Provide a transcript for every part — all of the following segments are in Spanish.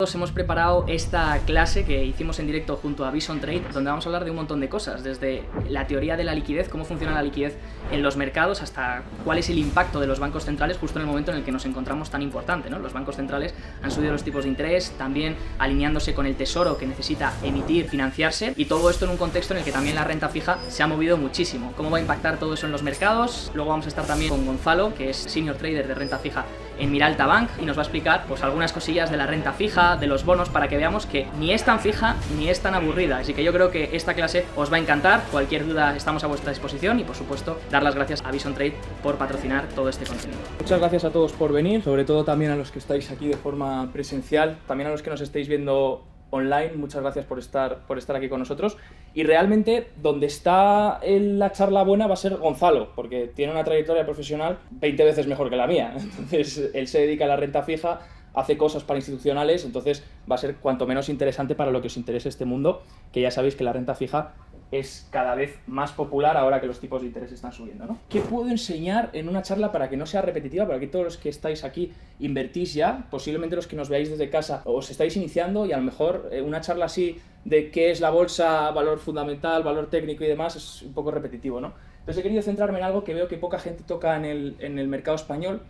Hemos preparado esta clase que hicimos en directo junto a Bison Trade, donde vamos a hablar de un montón de cosas, desde la teoría de la liquidez, cómo funciona la liquidez en los mercados, hasta cuál es el impacto de los bancos centrales justo en el momento en el que nos encontramos tan importante, ¿no? Los bancos centrales han subido los tipos de interés, también alineándose con el tesoro que necesita emitir, financiarse, y todo esto en un contexto en el que también la renta fija se ha movido muchísimo. ¿Cómo va a impactar todo eso en los mercados? Luego vamos a estar también con Gonzalo, que es Senior Trader de renta fija en Miralta Bank, y nos va a explicar pues algunas cosillas de la renta fija, de los bonos, para que veamos que ni es tan fija ni es tan aburrida. Así que yo creo que esta clase os va a encantar. Cualquier duda estamos a vuestra disposición y por supuesto dar las gracias a Bison Trade por patrocinar todo este contenido. Muchas gracias a todos por venir, sobre todo también a los que estáis aquí de forma presencial, también a los que nos estéis viendo online, muchas gracias por estar aquí con nosotros. Y realmente donde está la charla buena va a ser Gonzalo, porque tiene una trayectoria profesional 20 veces mejor que la mía. Entonces él se dedica a la renta fija, hace cosas para institucionales, entonces va a ser cuanto menos interesante para lo que os interese este mundo, que ya sabéis que la renta fija es cada vez más popular ahora que los tipos de interés están subiendo, ¿no? ¿Qué puedo enseñar en una charla para que no sea repetitiva? Para que todos los que estáis aquí invertís ya, posiblemente los que nos veáis desde casa os estáis iniciando, y a lo mejor una charla así de qué es la bolsa, valor fundamental, valor técnico y demás es un poco repetitivo, ¿no? Entonces he querido centrarme en algo que veo que poca gente toca en el mercado español,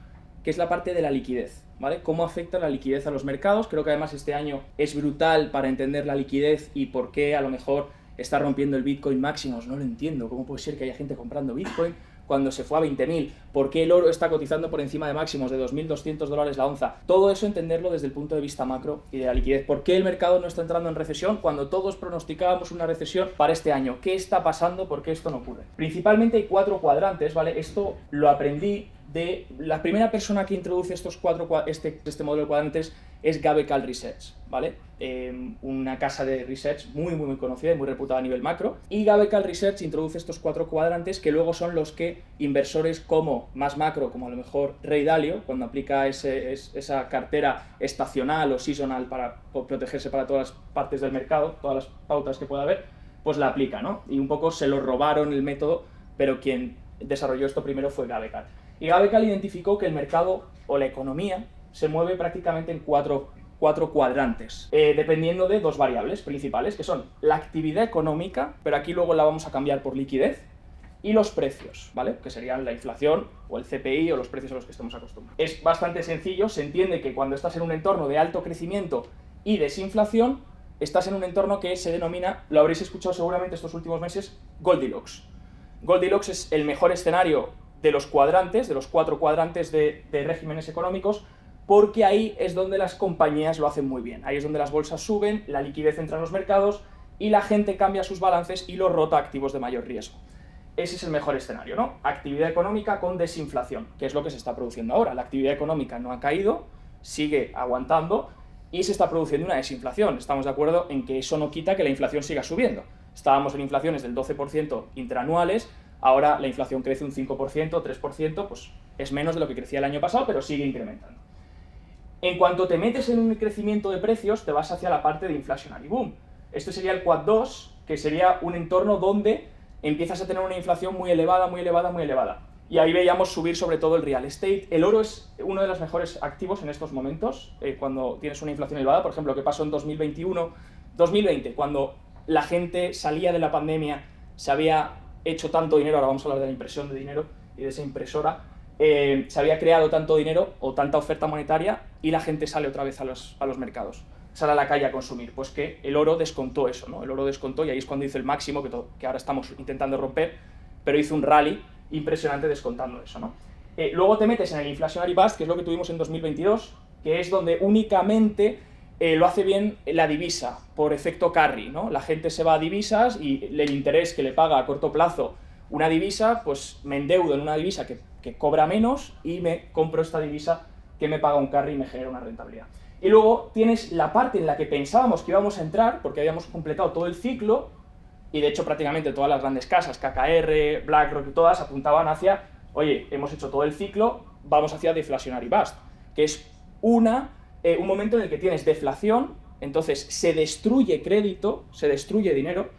que es la parte de la liquidez, ¿vale? Cómo afecta la liquidez a los mercados. Creo que además este año es brutal para entender la liquidez y por qué a lo mejor está rompiendo el Bitcoin máximos. No lo entiendo. ¿Cómo puede ser que haya gente comprando Bitcoin cuando se fue a 20.000? ¿Por qué el oro está cotizando por encima de máximos de $2.200 la onza? Todo eso entenderlo desde el punto de vista macro y de la liquidez. ¿Por qué el mercado no está entrando en recesión cuando todos pronosticábamos una recesión para este año? ¿Qué está pasando? ¿Por qué esto no ocurre? Principalmente hay 4 cuadrantes, ¿vale? Esto lo aprendí de la primera persona que introduce este modelo de cuadrantes es Gabecal Research, ¿vale? Una casa de research muy conocida y muy reputada a nivel macro, y Gabecal Research introduce estos 4 cuadrantes que luego son los que inversores como más macro, como a lo mejor Ray Dalio, cuando aplica esa cartera estacional o seasonal para protegerse para todas las partes del mercado, todas las pautas que pueda haber, pues la aplica, ¿no? Y un poco se lo robaron el método, pero quien desarrolló esto primero fue Gabecal. Y Gabecal identificó que el mercado o la economía se mueve prácticamente en cuatro cuadrantes, dependiendo de 2 variables principales, que son la actividad económica, pero aquí luego la vamos a cambiar por liquidez, y los precios, ¿vale? Que serían la inflación o el CPI o los precios a los que estemos acostumbrados. Es bastante sencillo, se entiende que cuando estás en un entorno de alto crecimiento y desinflación, estás en un entorno que se denomina, lo habréis escuchado seguramente estos últimos meses, Goldilocks. Goldilocks es el mejor escenario de los cuadrantes, de los 4 cuadrantes de regímenes económicos, porque ahí es donde las compañías lo hacen muy bien. Ahí es donde las bolsas suben, la liquidez entra en los mercados y la gente cambia sus balances y los rota a activos de mayor riesgo. Ese es el mejor escenario, ¿no? Actividad económica con desinflación, que es lo que se está produciendo ahora. La actividad económica no ha caído, sigue aguantando y se está produciendo una desinflación. Estamos de acuerdo en que eso no quita que la inflación siga subiendo. Estábamos en inflaciones del 12% interanuales, ahora la inflación crece un 5%, 3%, pues es menos de lo que crecía el año pasado, pero sigue incrementando. En cuanto te metes en un crecimiento de precios, te vas hacia la parte de inflationary boom. Esto sería el Quad 2, que sería un entorno donde empiezas a tener una inflación muy elevada. Y ahí veíamos subir sobre todo el real estate. El oro es uno de los mejores activos en estos momentos, cuando tienes una inflación elevada. Por ejemplo, ¿qué pasó en 2020, cuando la gente salía de la pandemia, se había hecho tanto dinero, ahora vamos a hablar de la impresión de dinero y de esa impresora, se había creado tanto dinero o tanta oferta monetaria y la gente sale otra vez a los mercados, sale a la calle a consumir? Pues que el oro descontó eso, ¿no? El oro descontó y ahí es cuando hizo el máximo que ahora estamos intentando romper, pero hizo un rally impresionante descontando eso, ¿no? Luego te metes en el inflationary bust, que es lo que tuvimos en 2022, que es donde únicamente lo hace bien la divisa, por efecto carry, ¿no? La gente se va a divisas y el interés que le paga a corto plazo una divisa, pues me endeudo en una divisa que cobra menos y me compro esta divisa que me paga un carry y me genera una rentabilidad. Y luego tienes la parte en la que pensábamos que íbamos a entrar, porque habíamos completado todo el ciclo, y de hecho prácticamente todas las grandes casas, KKR, BlackRock y todas, apuntaban hacia, oye, hemos hecho todo el ciclo, vamos hacia deflationary bust, que es un momento en el que tienes deflación, entonces se destruye crédito, se destruye dinero,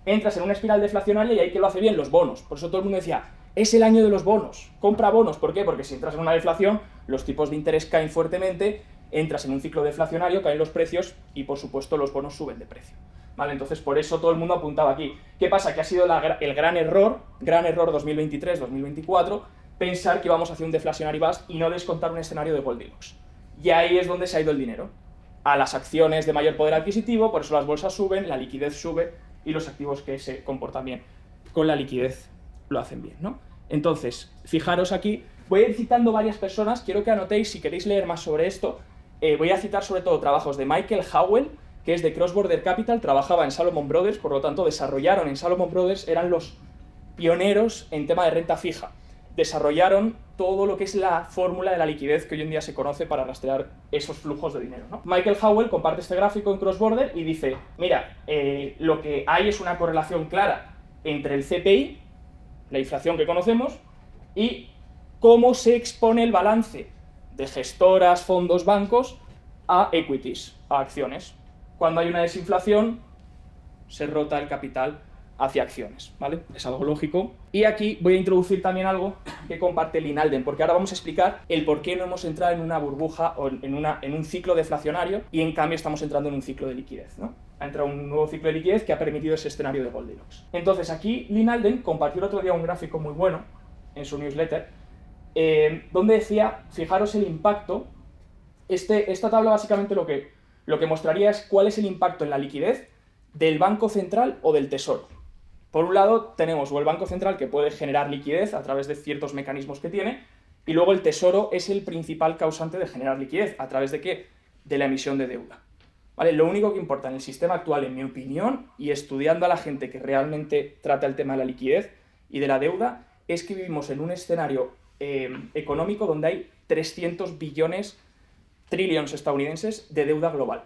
entras en una espiral deflacionaria y ahí que lo hace bien los bonos. Por eso todo el mundo decía, es el año de los bonos, compra bonos. ¿Por qué? Porque si entras en una deflación, los tipos de interés caen fuertemente entras en un ciclo deflacionario, caen los precios y, por supuesto, los bonos suben de precio. ¿Vale? Entonces, por eso todo el mundo apuntaba aquí. ¿Qué pasa? Que ha sido el gran error 2023-2024, pensar que íbamos hacia un deflationary bust y no descontar un escenario de Goldilocks. Y ahí es donde se ha ido el dinero. A las acciones de mayor poder adquisitivo, por eso las bolsas suben, la liquidez sube y los activos que se comportan bien con la liquidez lo hacen bien, ¿no? Entonces, fijaros aquí, voy a ir citando varias personas, quiero que anotéis, si queréis leer más sobre esto, voy a citar sobre todo trabajos de Michael Howell, que es de Cross Border Capital, trabajaba en Salomon Brothers, por lo tanto desarrollaron en Salomon Brothers, eran los pioneros en tema de renta fija. Desarrollaron todo lo que es la fórmula de la liquidez que hoy en día se conoce para rastrear esos flujos de dinero, ¿no? Michael Howell comparte este gráfico en Cross Border y dice, mira, lo que hay es una correlación clara entre el CPI, la inflación que conocemos, y cómo se expone el balance de gestoras, fondos, bancos a equities, a acciones. Cuando hay una desinflación, se rota el capital hacia acciones, ¿vale? Es algo lógico. Y aquí voy a introducir también algo que comparte Lyn Alden, porque ahora vamos a explicar el por qué no hemos entrado en una burbuja o en un ciclo deflacionario y en cambio estamos entrando en un ciclo de liquidez, ¿no? Ha entrado un nuevo ciclo de liquidez que ha permitido ese escenario de Goldilocks. Entonces aquí Lyn Alden compartió el otro día un gráfico muy bueno en su newsletter, donde decía, fijaros el impacto, esta tabla básicamente lo que mostraría es cuál es el impacto en la liquidez del Banco Central o del Tesoro. Por un lado tenemos el Banco Central, que puede generar liquidez a través de ciertos mecanismos que tiene, y luego el Tesoro es el principal causante de generar liquidez. ¿A través de qué? De la emisión de deuda. ¿Vale? Lo único que importa en el sistema actual, en mi opinión, y estudiando a la gente que realmente trata el tema de la liquidez y de la deuda, es que vivimos en un escenario económico donde hay 300 billones, trillions estadounidenses de deuda global.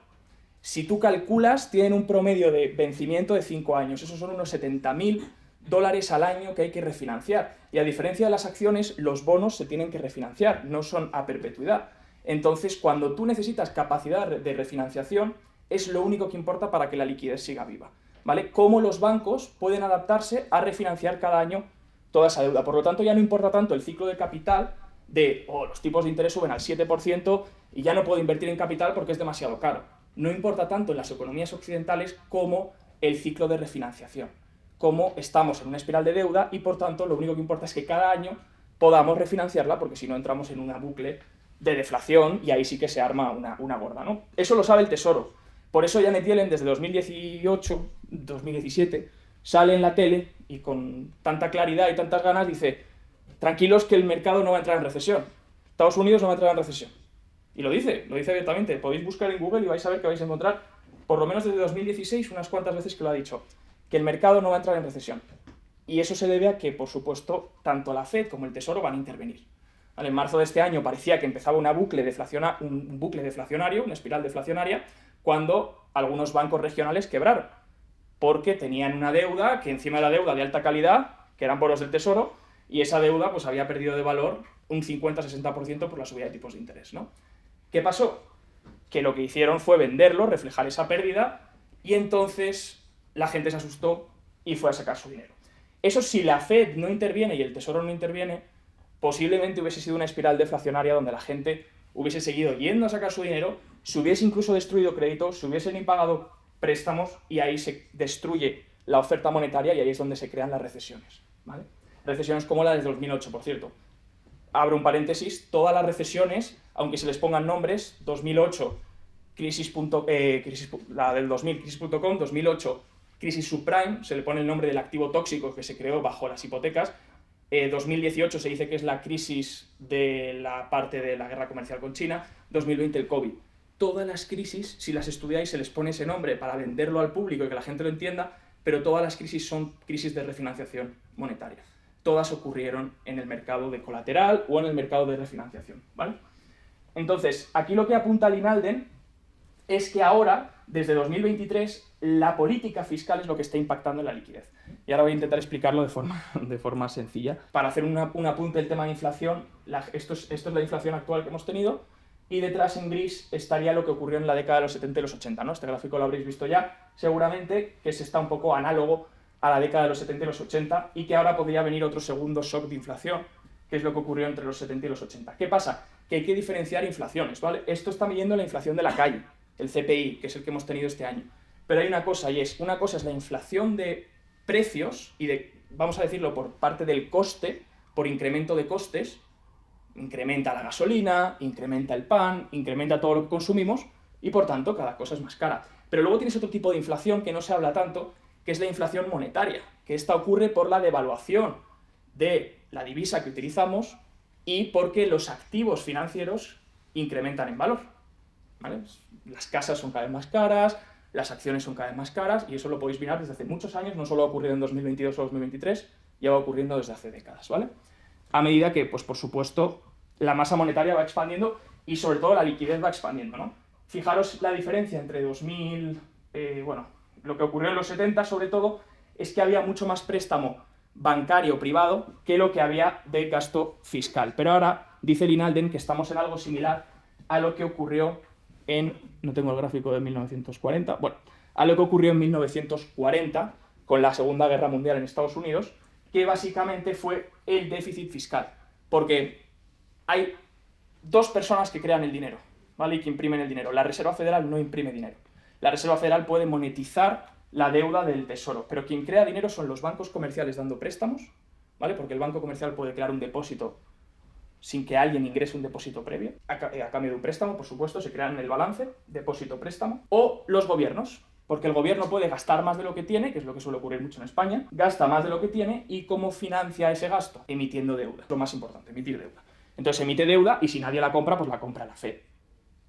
Si tú calculas, tienen un promedio de vencimiento de 5 años. Esos son unos $70.000 al año que hay que refinanciar. Y a diferencia de las acciones, los bonos se tienen que refinanciar, no son a perpetuidad. Entonces, cuando tú necesitas capacidad de refinanciación, es lo único que importa para que la liquidez siga viva, ¿vale? Cómo los bancos pueden adaptarse a refinanciar cada año toda esa deuda. Por lo tanto, ya no importa tanto el ciclo de capital de los tipos de interés suben al 7% y ya no puedo invertir en capital porque es demasiado caro. No importa tanto en las economías occidentales como el ciclo de refinanciación, como estamos en una espiral de deuda y por tanto lo único que importa es que cada año podamos refinanciarla, porque si no entramos en una bucle de deflación y ahí sí que se arma una gorda, ¿no? Eso lo sabe el Tesoro. Por eso Janet Yellen desde 2018, 2017 sale en la tele y con tanta claridad y tantas ganas dice, tranquilos que el mercado no va a entrar en recesión, Estados Unidos no va a entrar en recesión. Y lo dice abiertamente. Podéis buscar en Google y vais a ver que vais a encontrar, por lo menos desde 2016, unas cuantas veces que lo ha dicho, que el mercado no va a entrar en recesión. Y eso se debe a que, por supuesto, tanto la Fed como el Tesoro van a intervenir. ¿Vale? En marzo de este año parecía que empezaba un bucle deflacionario, una espiral deflacionaria, cuando algunos bancos regionales quebraron, porque tenían una deuda, que encima de la deuda de alta calidad, que eran bonos del Tesoro, y esa deuda pues había perdido de valor un 50-60% por la subida de tipos de interés, ¿no? ¿Qué pasó? Que lo que hicieron fue venderlo, reflejar esa pérdida, y entonces la gente se asustó y fue a sacar su dinero. Eso, si la Fed no interviene y el Tesoro no interviene, posiblemente hubiese sido una espiral deflacionaria donde la gente hubiese seguido yendo a sacar su dinero, se hubiese incluso destruido créditos, se hubiesen impagado préstamos y ahí se destruye la oferta monetaria y ahí es donde se crean las recesiones, ¿vale? Recesiones como la del 2008, por cierto. Abro un paréntesis, todas las recesiones, aunque se les pongan nombres, 2008, la del 2000, crisis.com, 2008, crisis subprime, se le pone el nombre del activo tóxico que se creó bajo las hipotecas, 2018 se dice que es la crisis de la parte de la guerra comercial con China, 2020 el COVID. Todas las crisis, si las estudiáis, se les pone ese nombre para venderlo al público y que la gente lo entienda, pero todas las crisis son crisis de refinanciación monetaria. Todas ocurrieron en el mercado de colateral o en el mercado de refinanciación, ¿vale? Entonces, aquí lo que apunta Lyn Alden es que ahora, desde 2023, la política fiscal es lo que está impactando en la liquidez. Y ahora voy a intentar explicarlo de forma sencilla. Para hacer un apunte del tema de inflación, esto es la inflación actual que hemos tenido, y detrás en gris estaría lo que ocurrió en la década de los 70 y los 80, ¿no? Este gráfico lo habréis visto ya, seguramente, que está un poco análogo a la década de los 70 y los 80, y que ahora podría venir otro segundo shock de inflación, que es lo que ocurrió entre los 70 y los 80. ¿Qué pasa? que hay que diferenciar inflaciones, ¿vale? Esto está midiendo la inflación de la calle, el CPI, que es el que hemos tenido este año. Pero hay una cosa, y es, una cosa es la inflación de precios y de, vamos a decirlo, por parte del coste, por incremento de costes, incrementa la gasolina, incrementa el pan, incrementa todo lo que consumimos y por tanto cada cosa es más cara. Pero luego tienes otro tipo de inflación que no se habla tanto, que es la inflación monetaria, que esta ocurre por la devaluación de la divisa que utilizamos y porque los activos financieros incrementan en valor, ¿vale? Las casas son cada vez más caras, las acciones son cada vez más caras y eso lo podéis mirar desde hace muchos años, no solo ha ocurrido en 2022 o 2023, lleva ocurriendo desde hace décadas, ¿vale? A medida que, pues por supuesto, la masa monetaria va expandiendo y sobre todo la liquidez va expandiendo, ¿no? Fijaros la diferencia entre 2000, lo que ocurrió en los 70 sobre todo, es que había mucho más préstamo bancario privado que lo que había de gasto fiscal. Pero ahora dice Linalden que estamos en algo similar a lo que ocurrió no tengo el gráfico de 1940, a lo que ocurrió en 1940 con la Segunda Guerra Mundial en Estados Unidos, que básicamente fue el déficit fiscal. Porque hay dos personas que crean el dinero, ¿vale? Y que imprimen el dinero. La Reserva Federal no imprime dinero. La Reserva Federal puede monetizar la deuda del Tesoro, pero quien crea dinero son los bancos comerciales dando préstamos, ¿vale? Porque el banco comercial puede crear un depósito sin que alguien ingrese un depósito previo, a cambio de un préstamo, por supuesto, se crean en el balance, depósito-préstamo, o los gobiernos, porque el gobierno puede gastar más de lo que tiene, que es lo que suele ocurrir mucho en España, gasta más de lo que tiene, y ¿cómo financia ese gasto? Emitiendo deuda. Lo más importante, emitir deuda. Entonces emite deuda y si nadie la compra, pues la compra la Fed.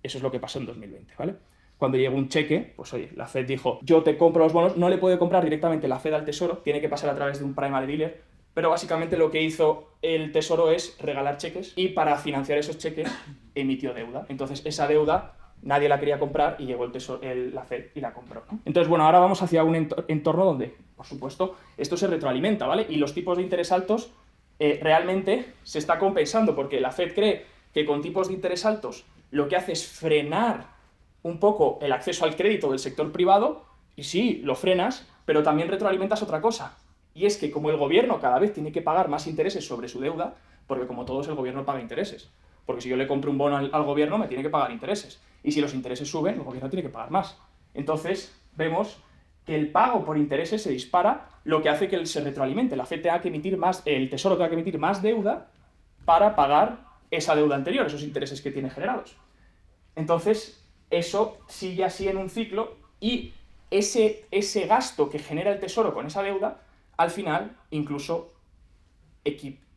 Eso es lo que pasó en 2020, ¿vale? Cuando llegó un cheque, pues oye, la Fed dijo, yo te compro los bonos, no le puede comprar directamente la Fed al Tesoro, tiene que pasar a través de un primary dealer, pero básicamente lo que hizo el Tesoro es regalar cheques y para financiar esos cheques emitió deuda. Entonces esa deuda nadie la quería comprar y llegó la Fed y la compró, ¿no? Entonces, bueno, ahora vamos hacia un entorno donde, por supuesto, esto se retroalimenta, ¿vale? Y los tipos de interés altos realmente se está compensando porque la Fed cree que con tipos de interés altos lo que hace es frenar un poco el acceso al crédito del sector privado y sí, lo frenas, pero también retroalimentas otra cosa. Y es que como el gobierno cada vez tiene que pagar más intereses sobre su deuda, porque como todos el gobierno paga intereses, porque si yo le compro un bono al gobierno me tiene que pagar intereses, y si los intereses suben, el gobierno tiene que pagar más. Entonces vemos que el pago por intereses se dispara, lo que hace que se retroalimente. La Fed tenga que emitir más, el Tesoro tenga que emitir más deuda para pagar esa deuda anterior, esos intereses que tiene generados. Entonces eso sigue así en un ciclo y ese gasto que genera el Tesoro con esa deuda al final, incluso,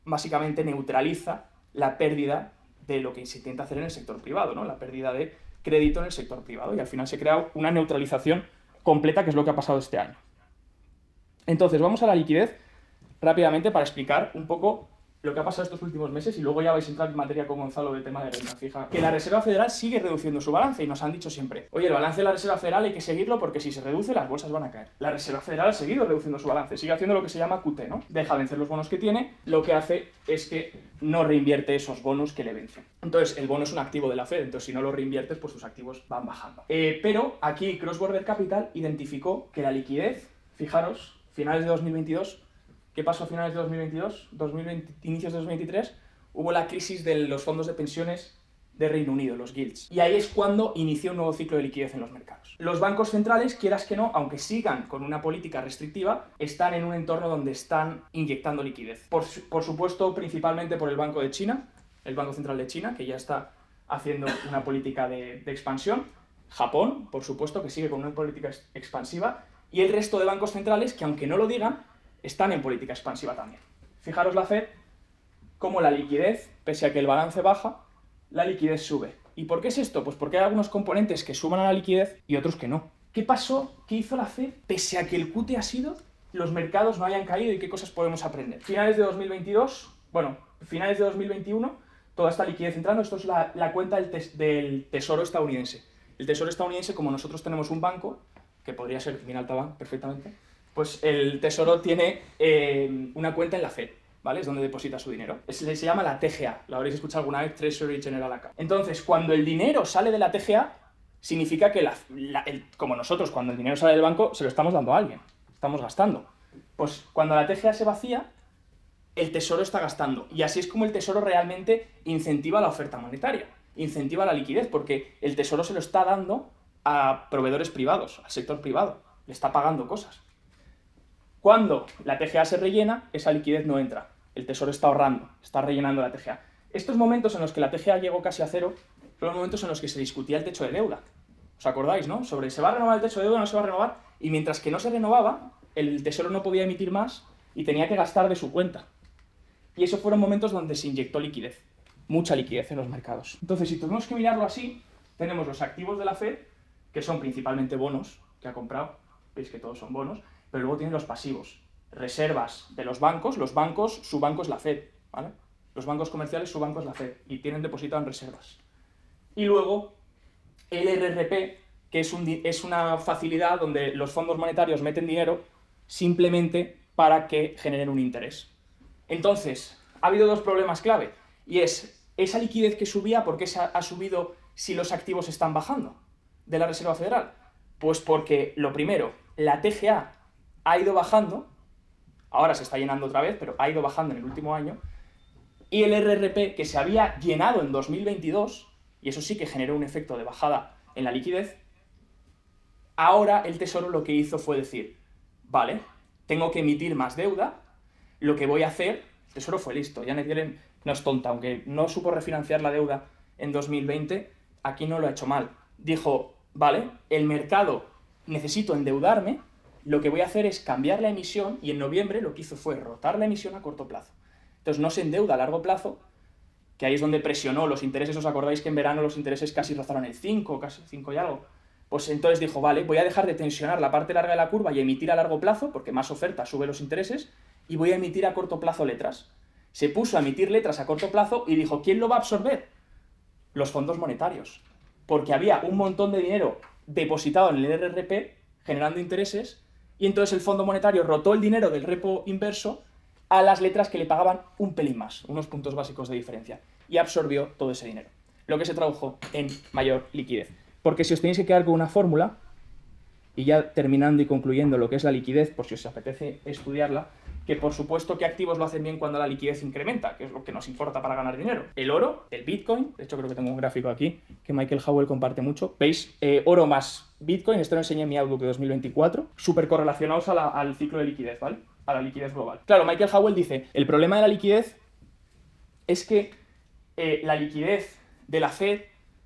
básicamente neutraliza la pérdida de lo que se intenta hacer en el sector privado, ¿no? La pérdida de crédito en el sector privado. Y al final se crea una neutralización completa, que es lo que ha pasado este año. Entonces, vamos a la liquidez rápidamente para explicar un poco lo que ha pasado estos últimos meses y luego ya vais a entrar en materia con Gonzalo del tema de renta fija. Que la Reserva Federal sigue reduciendo su balance y nos han dicho siempre, oye, el balance de la Reserva Federal hay que seguirlo porque si se reduce las bolsas van a caer. La Reserva Federal ha seguido reduciendo su balance, sigue haciendo lo que se llama QT, ¿no? Deja vencer los bonos que tiene, lo que hace es que no reinvierte esos bonos que le vencen. Entonces, el bono es un activo de la Fed, entonces si no lo reinviertes, pues tus activos van bajando. Pero aquí Cross Border Capital identificó que la liquidez, fijaros, finales de 2022, ¿qué pasó a finales de 2022? Inicios de 2023, hubo la crisis de los fondos de pensiones de Reino Unido, los gilts. Y ahí es cuando inició un nuevo ciclo de liquidez en los mercados. Los bancos centrales, quieras que no, aunque sigan con una política restrictiva, están en un entorno donde están inyectando liquidez. Por supuesto, principalmente por el Banco de China, el Banco Central de China, que ya está haciendo una política de expansión. Japón, por supuesto, que sigue con una política expansiva. Y el resto de bancos centrales, que aunque no lo digan, están en política expansiva también. Fijaros la Fed, como la liquidez, pese a que el balance baja, la liquidez sube. ¿Y por qué es esto? Pues porque hay algunos componentes que suman a la liquidez y otros que no. ¿Qué pasó? ¿Qué hizo la Fed? Pese a que el QT ha sido, los mercados no hayan caído y qué cosas podemos aprender. Finales de 2022, finales de 2021, toda esta liquidez entrando, esto es la cuenta del Tesoro estadounidense. El Tesoro estadounidense, como nosotros tenemos un banco, que podría ser Minalta perfectamente, pues el Tesoro tiene una cuenta en la Fed, ¿vale? Es donde deposita su dinero. Se llama la TGA, la habréis escuchado alguna vez, Treasury General Account. Entonces, cuando el dinero sale de la TGA, significa que como nosotros, cuando el dinero sale del banco, se lo estamos dando a alguien, estamos gastando. Pues cuando la TGA se vacía, el Tesoro está gastando. Y así es como el Tesoro realmente incentiva la oferta monetaria, incentiva la liquidez, porque el Tesoro se lo está dando a proveedores privados, al sector privado, le está pagando cosas. Cuando la TGA se rellena, esa liquidez no entra, el Tesoro está ahorrando, está rellenando la TGA. Estos momentos en los que la TGA llegó casi a cero son los momentos en los que se discutía el techo de deuda. ¿Os acordáis, no? Sobre ¿se va a renovar el techo de deuda o no se va a renovar? Y mientras que no se renovaba, el Tesoro no podía emitir más y tenía que gastar de su cuenta. Y esos fueron momentos donde se inyectó liquidez, mucha liquidez en los mercados. Entonces, si tenemos que mirarlo así, tenemos los activos de la Fed, que son principalmente bonos que ha comprado, veis que todos son bonos, pero luego tienen los pasivos, reservas de los bancos, su banco es la Fed, ¿vale? Los bancos comerciales, su banco es la Fed, y tienen depositado en reservas. Y luego el RRP, que es una facilidad donde los fondos monetarios meten dinero simplemente para que generen un interés. Entonces, ha habido dos problemas clave, y es esa liquidez que subía, ¿por qué ha subido si los activos están bajando de la Reserva Federal? Pues porque, lo primero, la TGA ha ido bajando, ahora se está llenando otra vez, pero ha ido bajando en el último año, y el RRP, que se había llenado en 2022, y eso sí que generó un efecto de bajada en la liquidez, ahora el Tesoro lo que hizo fue decir, vale, tengo que emitir más deuda, lo que voy a hacer, el Tesoro fue listo, Janet Yellen no es tonta, aunque no supo refinanciar la deuda en 2020, aquí no lo ha hecho mal. Dijo, vale, el mercado, necesito endeudarme, lo que voy a hacer es cambiar la emisión, y en noviembre lo que hizo fue rotar la emisión a corto plazo. Entonces no se endeuda a largo plazo, que ahí es donde presionó los intereses. ¿Os acordáis que en verano los intereses casi rozaron el 5, casi 5 y algo? Pues entonces dijo, vale, voy a dejar de tensionar la parte larga de la curva y emitir a largo plazo, porque más oferta sube los intereses, y voy a emitir a corto plazo letras. Se puso a emitir letras a corto plazo y dijo, ¿quién lo va a absorber? Los fondos monetarios. Porque había un montón de dinero depositado en el RRP generando intereses, y entonces el Fondo Monetario rotó el dinero del repo inverso a las letras que le pagaban un pelín más, unos puntos básicos de diferencia, y absorbió todo ese dinero, lo que se tradujo en mayor liquidez. Porque si os tenéis que quedar con una fórmula, y ya terminando y concluyendo lo que es la liquidez, por si os apetece estudiarla, que por supuesto que activos lo hacen bien cuando la liquidez incrementa, que es lo que nos importa para ganar dinero. El oro, el Bitcoin, de hecho creo que tengo un gráfico aquí que Michael Howell comparte mucho. ¿Veis? Oro más Bitcoin, esto lo enseñé en mi Outlook de 2024, súper correlacionados al ciclo de liquidez, ¿vale? A la liquidez global. Claro, Michael Howell dice, el problema de la liquidez es que la liquidez de la Fed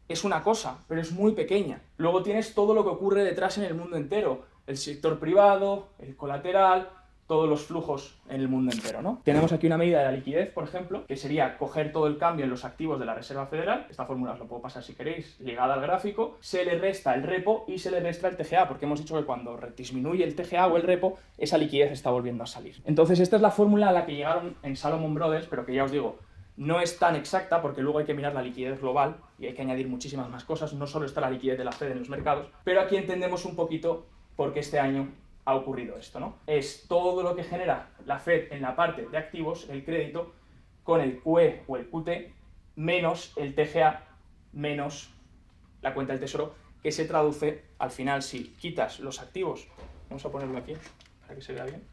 es una cosa, pero es muy pequeña. Luego tienes todo lo que ocurre detrás en el mundo entero, el sector privado, el colateral, todos los flujos en el mundo entero, ¿no? Tenemos aquí una medida de la liquidez, por ejemplo, que sería coger todo el cambio en los activos de la Reserva Federal, esta fórmula os lo puedo pasar si queréis, ligada al gráfico, se le resta el repo y se le resta el TGA, porque hemos dicho que cuando disminuye el TGA o el repo, esa liquidez está volviendo a salir. Entonces esta es la fórmula a la que llegaron en Salomon Brothers, pero que ya os digo, no es tan exacta porque luego hay que mirar la liquidez global y hay que añadir muchísimas más cosas, no solo está la liquidez de la Fed en los mercados, pero aquí entendemos un poquito por qué este año ha ocurrido esto, ¿no? Es todo lo que genera la Fed en la parte de activos, el crédito, con el QE o el QT, menos el TGA, menos la cuenta del tesoro, que se traduce, al final, si quitas los activos, vamos a ponerlo aquí para que se vea bien,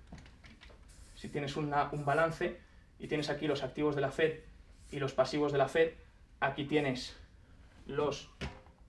si tienes un balance y tienes aquí los activos de la Fed y los pasivos de la Fed, aquí tienes los,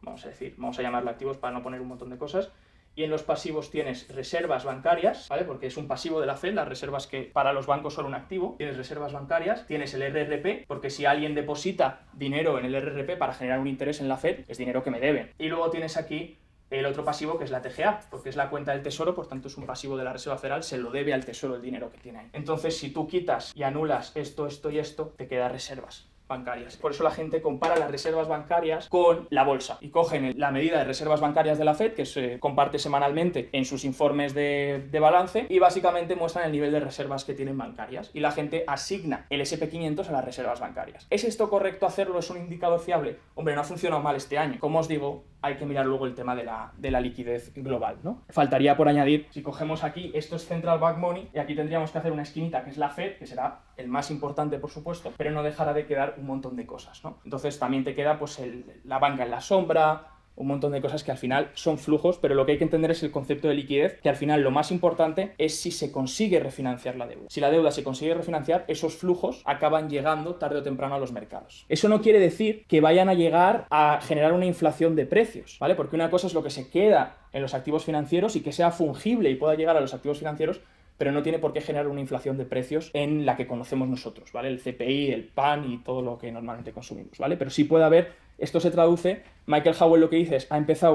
vamos a llamarlo activos para no poner un montón de cosas, y en los pasivos tienes reservas bancarias, ¿vale? Porque es un pasivo de la Fed, las reservas que para los bancos son un activo. Tienes reservas bancarias, tienes el RRP, porque si alguien deposita dinero en el RRP para generar un interés en la Fed, es dinero que me deben. Y luego tienes aquí el otro pasivo, que es la TGA, porque es la cuenta del tesoro, por tanto es un pasivo de la Reserva Federal, se lo debe al tesoro el dinero que tiene ahí. Entonces, si tú quitas y anulas esto, esto y esto, te quedan reservas bancarias. Por eso la gente compara las reservas bancarias con la bolsa y cogen la medida de reservas bancarias de la Fed, que se comparte semanalmente en sus informes de balance, y básicamente muestran el nivel de reservas que tienen bancarias, y la gente asigna el SP500 a las reservas bancarias. ¿Es esto correcto hacerlo? ¿Es un indicador fiable? Hombre, no ha funcionado mal este año. Como os digo, hay que mirar luego el tema de la liquidez global, ¿no? Faltaría por añadir, si cogemos aquí, esto es Central Bank Money, y aquí tendríamos que hacer una esquinita que es la Fed, que será el más importante, por supuesto, pero no dejará de quedar un montón de cosas, ¿no? Entonces también te queda pues la banca en la sombra, un montón de cosas que al final son flujos, pero lo que hay que entender es el concepto de liquidez, que al final lo más importante es si se consigue refinanciar la deuda. Si la deuda se consigue refinanciar, esos flujos acaban llegando tarde o temprano a los mercados. Eso no quiere decir que vayan a llegar a generar una inflación de precios, ¿vale? Porque una cosa es lo que se queda en los activos financieros y que sea fungible y pueda llegar a los activos financieros, pero no tiene por qué generar una inflación de precios en la que conocemos nosotros, ¿vale? El CPI, el PAN y todo lo que normalmente consumimos, ¿vale? Pero sí puede haber, esto se traduce, Michael Howell lo que dice es, ha empezado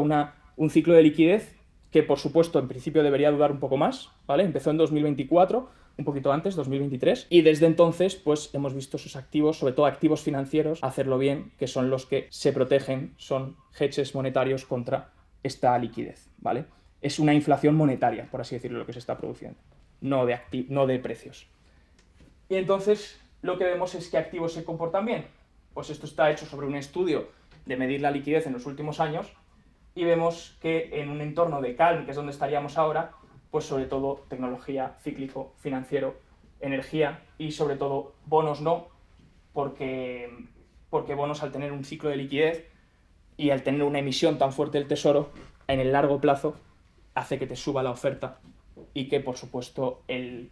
un ciclo de liquidez que por supuesto en principio debería durar un poco más, ¿vale? Empezó en 2024, un poquito antes, 2023, y desde entonces pues hemos visto sus activos, sobre todo activos financieros, hacerlo bien, que son los que se protegen, son hedges monetarios contra esta liquidez, ¿vale? Es una inflación monetaria, por así decirlo, lo que se está produciendo. No de precios. Y entonces lo que vemos es que activos se comportan bien. Pues esto está hecho sobre un estudio de medir la liquidez en los últimos años y vemos que en un entorno de calm, que es donde estaríamos ahora, pues sobre todo tecnología, cíclico, financiero, energía y sobre todo bonos no, porque bonos al tener un ciclo de liquidez y al tener una emisión tan fuerte del tesoro, en el largo plazo hace que te suba la oferta y que, por supuesto,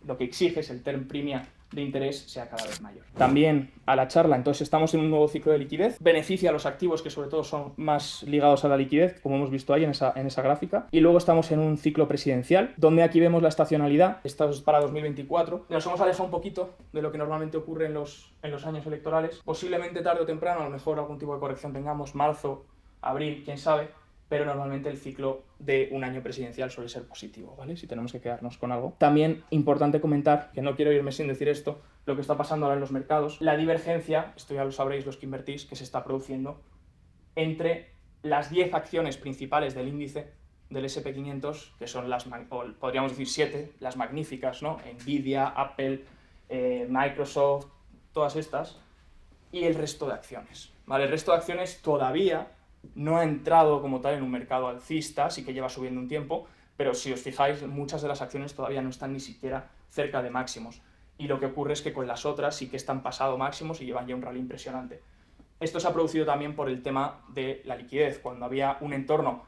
lo que exiges, el term premia de interés, sea cada vez mayor. También a la charla, entonces estamos en un nuevo ciclo de liquidez, beneficia a los activos que sobre todo son más ligados a la liquidez, como hemos visto ahí en esa gráfica, y luego estamos en un ciclo presidencial, donde aquí vemos la estacionalidad, esto es para 2024, nos hemos alejado un poquito de lo que normalmente ocurre en los años electorales, posiblemente tarde o temprano, a lo mejor algún tipo de corrección tengamos, marzo, abril, quién sabe, pero normalmente el ciclo de un año presidencial suele ser positivo, ¿vale? Si tenemos que quedarnos con algo. También importante comentar, que no quiero irme sin decir esto, lo que está pasando ahora en los mercados, la divergencia, esto ya lo sabréis los que invertís, que se está produciendo entre las 10 acciones principales del índice del SP500, que son o podríamos decir 7, las magníficas, ¿no? Nvidia, Apple, Microsoft, todas estas, y el resto de acciones, ¿vale? El resto de acciones todavía no ha entrado como tal en un mercado alcista, sí que lleva subiendo un tiempo, pero si os fijáis, muchas de las acciones todavía no están ni siquiera cerca de máximos. Y lo que ocurre es que con las otras sí que están pasado máximos y llevan ya un rally impresionante. Esto se ha producido también por el tema de la liquidez, cuando había un entorno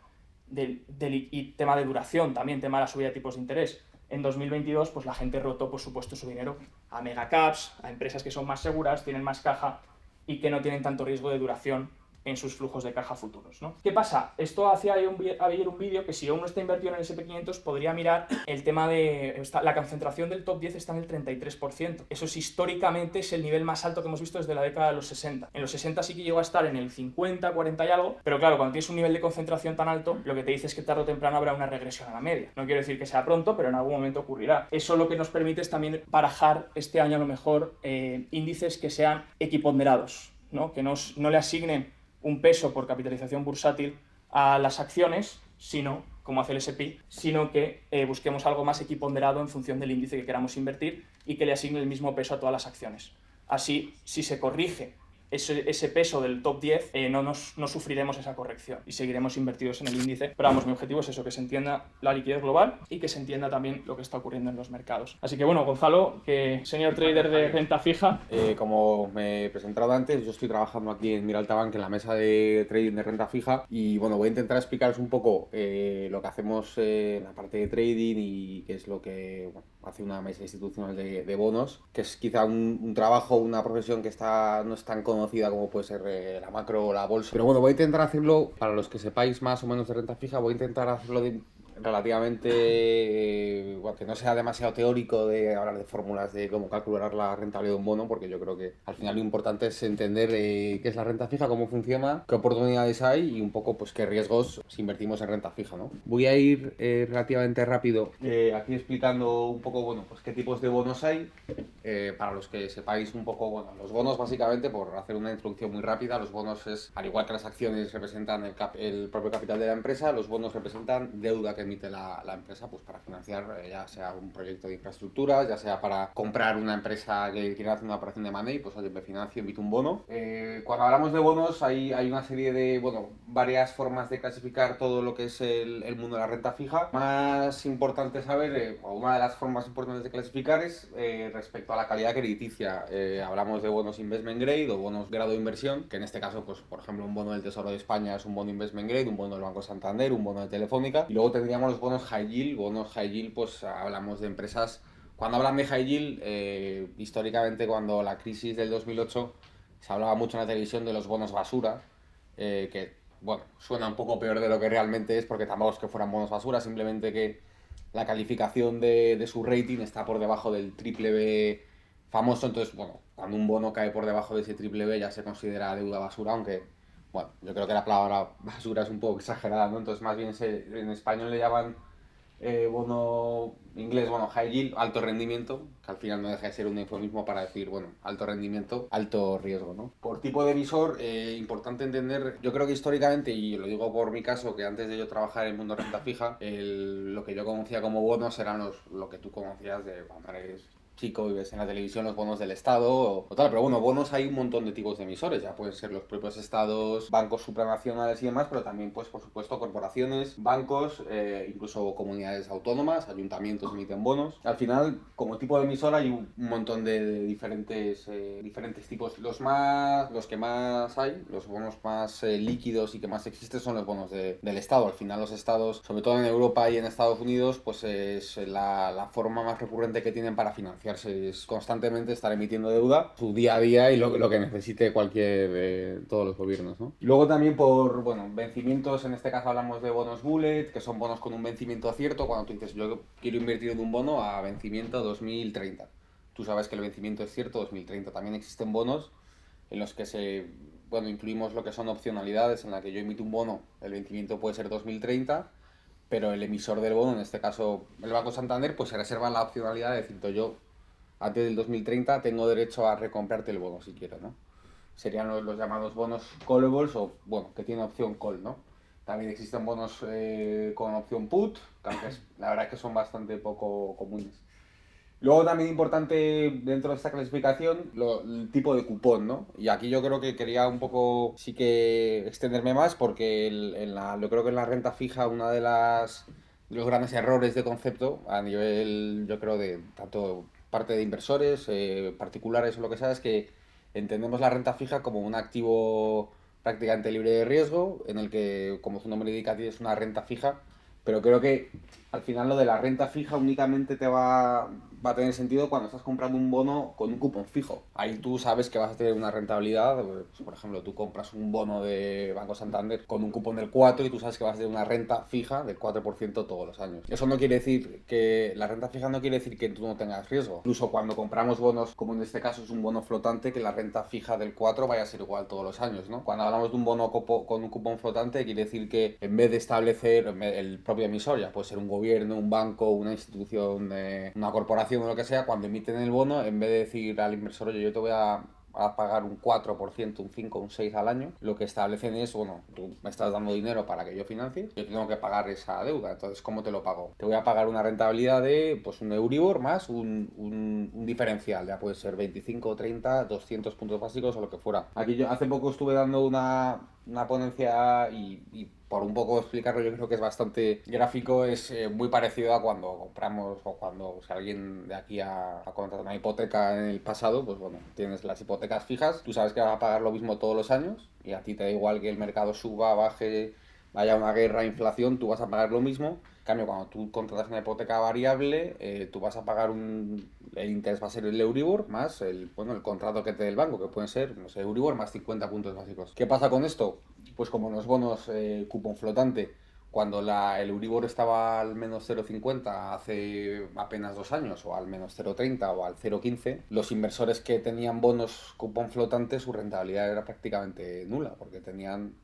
y tema de duración, también tema de la subida de tipos de interés. En 2022, pues la gente rotó, por supuesto, su dinero a megacaps, a empresas que son más seguras, tienen más caja y que no tienen tanto riesgo de duración en sus flujos de caja futuros, ¿no? ¿Qué pasa? Esto hacía ayer un vídeo que si uno está invertido en el SP500 podría mirar el tema de la concentración del top 10 está en el 33%. Eso es históricamente es el nivel más alto que hemos visto desde la década de los 60. En los 60 sí que llegó a estar en el 50, 40 y algo, pero claro, cuando tienes un nivel de concentración tan alto, lo que te dice es que tarde o temprano habrá una regresión a la media. No quiero decir que sea pronto, pero en algún momento ocurrirá. Eso lo que nos permite es también barajar este año a lo mejor índices que sean equiponderados, ¿no? Que no le asignen un peso por capitalización bursátil a las acciones, sino, como hace el S&P, sino que busquemos algo más equiponderado en función del índice que queramos invertir y que le asigne el mismo peso a todas las acciones. Así, si se corrige ese peso del top 10, no sufriremos esa corrección y seguiremos invertidos en el índice. Pero vamos, mi objetivo es eso, que se entienda la liquidez global y que se entienda también lo que está ocurriendo en los mercados. Así que bueno, Gonzalo, que senior trader de renta fija. Como me he presentado antes, yo estoy trabajando aquí en Miralta Bank en la mesa de trading de renta fija y bueno, voy a intentar explicaros un poco lo que hacemos en la parte de trading y qué es lo que hace una mesa institucional de bonos, que es quizá un trabajo, una profesión que no es tan conocida como puede ser la macro o la bolsa. Pero bueno, voy a intentar hacerlo, para los que sepáis más o menos de renta fija, voy a intentar hacerlo relativamente, que no sea demasiado teórico de hablar de fórmulas de cómo calcular la rentabilidad de un bono, porque yo creo que al final lo importante es entender qué es la renta fija, cómo funciona, qué oportunidades hay y un poco pues qué riesgos si invertimos en renta fija, ¿no? Voy a ir relativamente rápido aquí explicando un poco, bueno, pues qué tipos de bonos hay, para los que sepáis un poco, bueno, los bonos básicamente, por hacer una introducción muy rápida, los bonos es, al igual que las acciones representan el propio capital de la empresa, los bonos representan deuda que emite la empresa pues para financiar ya sea un proyecto de infraestructura, ya sea para comprar una empresa que quiera hacer una operación de money, pues oye, me financio, emito un bono. Cuando hablamos de bonos hay una serie de, bueno, varias formas de clasificar todo lo que es el mundo de la renta fija. Más importante saber, o una de las formas importantes de clasificar es respecto a la calidad crediticia. Hablamos de bonos investment grade o bonos grado de inversión, que en este caso, pues por ejemplo, un bono del Tesoro de España es un bono investment grade, un bono del Banco Santander, un bono de Telefónica. Y luego tendríamos los bonos high yield. Bonos high yield, pues hablamos de empresas. Cuando hablan de high yield, históricamente cuando la crisis del 2008 se hablaba mucho en la televisión de los bonos basura, que bueno, suena un poco peor de lo que realmente es, porque tampoco es que fueran bonos basura, simplemente que la calificación de su rating está por debajo del triple B famoso. Entonces, bueno, cuando un bono cae por debajo de ese triple B ya se considera deuda basura, aunque, bueno, yo creo que la palabra basura es un poco exagerada, ¿no? Entonces, más bien en español le llaman bono inglés, bueno, high yield, alto rendimiento, que al final no deja de ser un eufemismo para decir, bueno, alto rendimiento, alto riesgo, ¿no? Por tipo de emisor, importante entender, yo creo que históricamente, y lo digo por mi caso, que antes de yo trabajar en el mundo renta fija, lo que yo conocía como bonos eran lo que tú conocías de cuando eres chico y ves en la televisión los bonos del Estado o tal, pero bueno, bonos hay un montón de tipos de emisores, ya pueden ser los propios estados, bancos supranacionales y demás, pero también, pues por supuesto, corporaciones, bancos, incluso comunidades autónomas, ayuntamientos emiten bonos. Al final, como tipo de emisor hay un montón de diferentes tipos. Los que más hay, los bonos más líquidos y que más existen son los bonos del Estado. Al final los estados, sobre todo en Europa y en Estados Unidos, pues es la forma más recurrente que tienen para financiar es constantemente estar emitiendo deuda, su día a día y lo que necesite todos los gobiernos, ¿no? Y luego también por, bueno, vencimientos, en este caso hablamos de bonos bullet, que son bonos con un vencimiento cierto, cuando tú dices yo quiero invertir en un bono a vencimiento 2030. Tú sabes que el vencimiento es cierto, 2030. También existen bonos en los que incluimos lo que son opcionalidades, en la que yo emito un bono, el vencimiento puede ser 2030, pero el emisor del bono, en este caso el Banco Santander, pues se reserva la opcionalidad de decir yo antes del 2030 tengo derecho a recomprarte el bono si quiero, ¿no? Serían los llamados bonos callables o, bueno, que tienen opción call, ¿no? También existen bonos con opción put, que aunque la verdad es que son bastante poco comunes. Luego también importante dentro de esta clasificación el tipo de cupón, ¿no? Y aquí yo creo que quería un poco sí que extenderme más porque yo creo que en la renta fija una de los grandes errores de concepto a nivel, yo creo, de tanto parte de inversores, particulares o lo que sea, es que entendemos la renta fija como un activo prácticamente libre de riesgo, en el que, como su nombre indica, tienes una renta fija, pero creo que al final lo de la renta fija únicamente te va a tener sentido cuando estás comprando un bono con un cupón fijo. Ahí tú sabes que vas a tener una rentabilidad, pues, por ejemplo, tú compras un bono de Banco Santander con un cupón del 4 y tú sabes que vas a tener una renta fija del 4% todos los años. Eso no quiere decir que la renta fija no quiere decir que tú no tengas riesgo. Incluso cuando compramos bonos, como en este caso es un bono flotante, que la renta fija del 4 vaya a ser igual todos los años, ¿no? Cuando hablamos de un bono con un cupón flotante, quiere decir que en vez de establecer el propio emisor, ya puede ser un gobierno, un banco, una institución, una corporación o lo que sea, cuando emiten el bono, en vez de decir al inversor, oye, yo te voy a pagar un 4%, un 5, un 6 al año, lo que establecen es, bueno, tú me estás dando dinero para que yo financie, yo tengo que pagar esa deuda, entonces, ¿cómo te lo pago? Te voy a pagar una rentabilidad de, pues, un Euribor más un diferencial, ya puede ser 25, 30, 200 puntos básicos o lo que fuera. Aquí yo hace poco estuve dando una ponencia y por un poco explicarlo, yo creo que es bastante gráfico, es muy parecido a cuando compramos o cuando si alguien de aquí ha contratado una hipoteca en el pasado, pues bueno, tienes las hipotecas fijas, tú sabes que vas a pagar lo mismo todos los años y a ti te da igual que el mercado suba, baje, haya una guerra, inflación, tú vas a pagar lo mismo. En cambio, cuando tú contratas una hipoteca variable, tú vas a pagar el interés va a ser el Euribor más el contrato que te dé el banco, que pueden ser, no sé, Euribor más 50 puntos básicos. ¿Qué pasa con esto? Pues como en los bonos cupón flotante, cuando el Euribor estaba al menos 0,50 hace apenas 2 años, o al menos 0,30 o al 0,15, los inversores que tenían bonos cupón flotante, su rentabilidad era prácticamente nula, porque tenían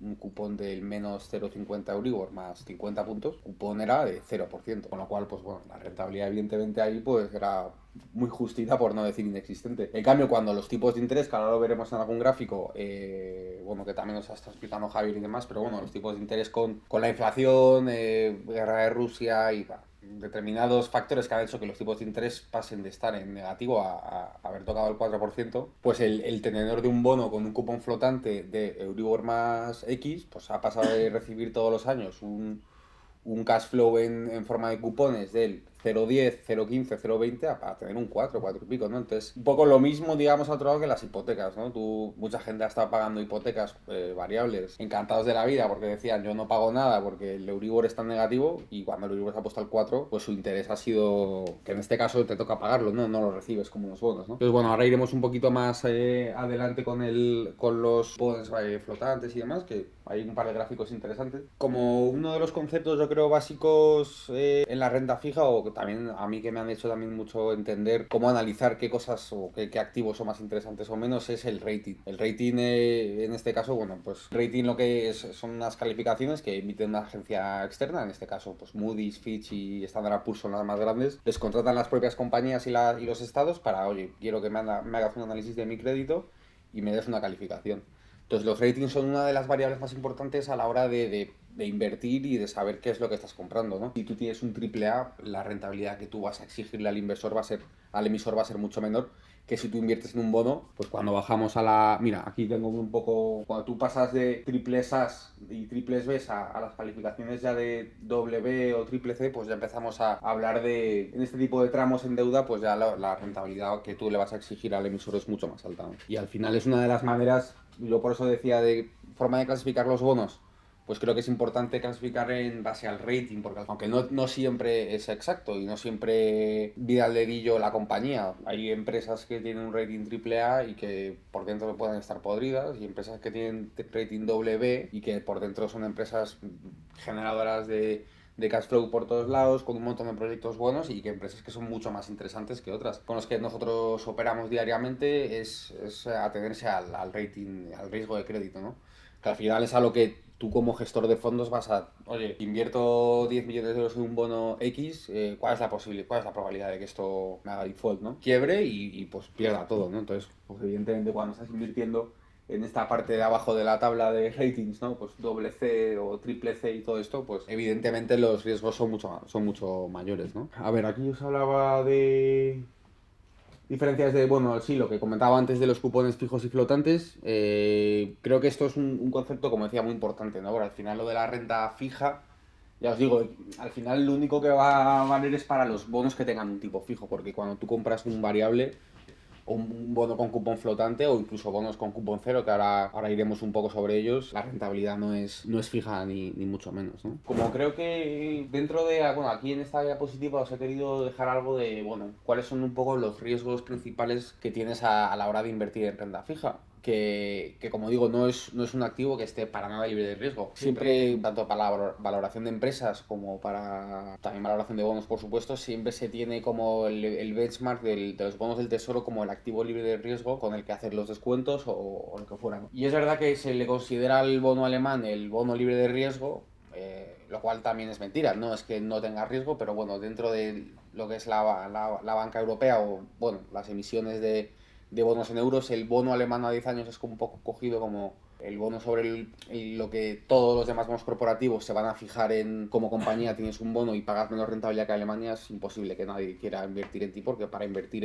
un cupón del menos 0,50 Euribor más 50 puntos, cupón era de 0%, con lo cual, pues bueno, la rentabilidad evidentemente ahí pues era muy justita, por no decir inexistente. En cambio, cuando los tipos de interés, que ahora lo veremos en algún gráfico, que también nos está explicando Javier y demás, pero bueno, los tipos de interés con la inflación, guerra de Rusia y determinados factores que han hecho que los tipos de interés pasen de estar en negativo a haber tocado el 4%, pues el tenedor de un bono con un cupón flotante de Euribor más X, pues ha pasado de recibir todos los años un cash flow en forma de cupones del 0,10, 0,15, 0,20 a tener un 4 y pico, ¿no? Entonces, un poco lo mismo, digamos, a otro lado que las hipotecas, ¿no? Mucha gente ha estado pagando hipotecas variables, encantados de la vida, porque decían, yo no pago nada porque el Euribor está en negativo, y cuando el Euribor se ha puesto al 4, pues su interés ha sido, que en este caso te toca pagarlo, ¿no? No lo recibes como unos bonos, ¿no? Entonces, bueno, ahora iremos un poquito más adelante con los bonos flotantes y demás, que hay un par de gráficos interesantes. Como uno de los conceptos, yo creo, básicos en la renta fija, o también a mí que me han hecho también mucho entender cómo analizar qué cosas o qué activos son más interesantes o menos, es el rating. El rating, en este caso, bueno, pues rating lo que es, son unas calificaciones que emite una agencia externa, en este caso, pues Moody's, Fitch y Standard & Poor's son las más grandes. Les contratan las propias compañías y los estados para, oye, quiero que me hagas un análisis de mi crédito y me des una calificación. Entonces los ratings son una de las variables más importantes a la hora de invertir y de saber qué es lo que estás comprando, ¿no? Si tú tienes un triple A, la rentabilidad que tú vas a exigirle al emisor va a ser mucho menor que si tú inviertes en un bono. Pues cuando bajamos a la... Mira, aquí tengo un poco... Cuando tú pasas de triples A's y triples B's a las calificaciones ya de doble B o triple C, pues ya empezamos a hablar de... En este tipo de tramos en deuda, pues ya la rentabilidad que tú le vas a exigir al emisor es mucho más alta, ¿no? Y al final es una de las maneras, yo por eso decía, de forma de clasificar los bonos. Pues creo que es importante clasificar en base al rating, porque aunque no siempre es exacto y no siempre vida al dedillo la compañía, hay empresas que tienen un rating triple A y que por dentro pueden estar podridas, y empresas que tienen rating doble B y que por dentro son empresas generadoras de cash flow por todos lados, con un montón de proyectos buenos, y que empresas que son mucho más interesantes que otras. Con los que nosotros operamos diariamente es atenerse al rating, al riesgo de crédito, ¿no? Que al final es a lo que tú como gestor de fondos vas a, oye, invierto 10 millones de euros en un bono X, ¿cuál es la probabilidad de que esto me haga default, ¿no? Quiebre y pues pierda todo, ¿no? Entonces, pues evidentemente cuando estás invirtiendo en esta parte de abajo de la tabla de ratings, ¿no? Pues doble C o triple C y todo esto, pues evidentemente los riesgos son mucho mayores, ¿no? A ver, aquí os hablaba de diferencias de, bueno, sí, lo que comentaba antes de los cupones fijos y flotantes. Creo que esto es un concepto, como decía, muy importante, ¿no? Porque al final lo de la renta fija, ya os digo, al final lo único que va a valer es para los bonos que tengan un tipo fijo, porque cuando tú compras un variable o un bono con cupón flotante, o incluso bonos con cupón cero, que ahora iremos un poco sobre ellos, la rentabilidad no es fija ni mucho menos, ¿no? Como creo que dentro de, bueno, aquí en esta diapositiva os he querido dejar algo de, bueno, cuáles son un poco los riesgos principales que tienes a la hora de invertir en renta fija. Que como digo, no es un activo que esté para nada libre de riesgo. Siempre, tanto para la valoración de empresas como para también valoración de bonos, por supuesto, siempre se tiene como el benchmark de los bonos del tesoro como el activo libre de riesgo con el que hacer los descuentos o lo que fuera, ¿no? Y es verdad que se le considera al bono alemán el bono libre de riesgo, lo cual también es mentira. No es que no tenga riesgo, pero bueno, dentro de lo que es la banca europea, o bueno, las emisiones de bonos en euros, el bono alemán a 10 años es como un poco cogido como el bono sobre lo que todos los demás bonos corporativos se van a fijar en. Como compañía tienes un bono y pagas menos rentabilidad que Alemania, es imposible que nadie quiera invertir en ti, porque para invertir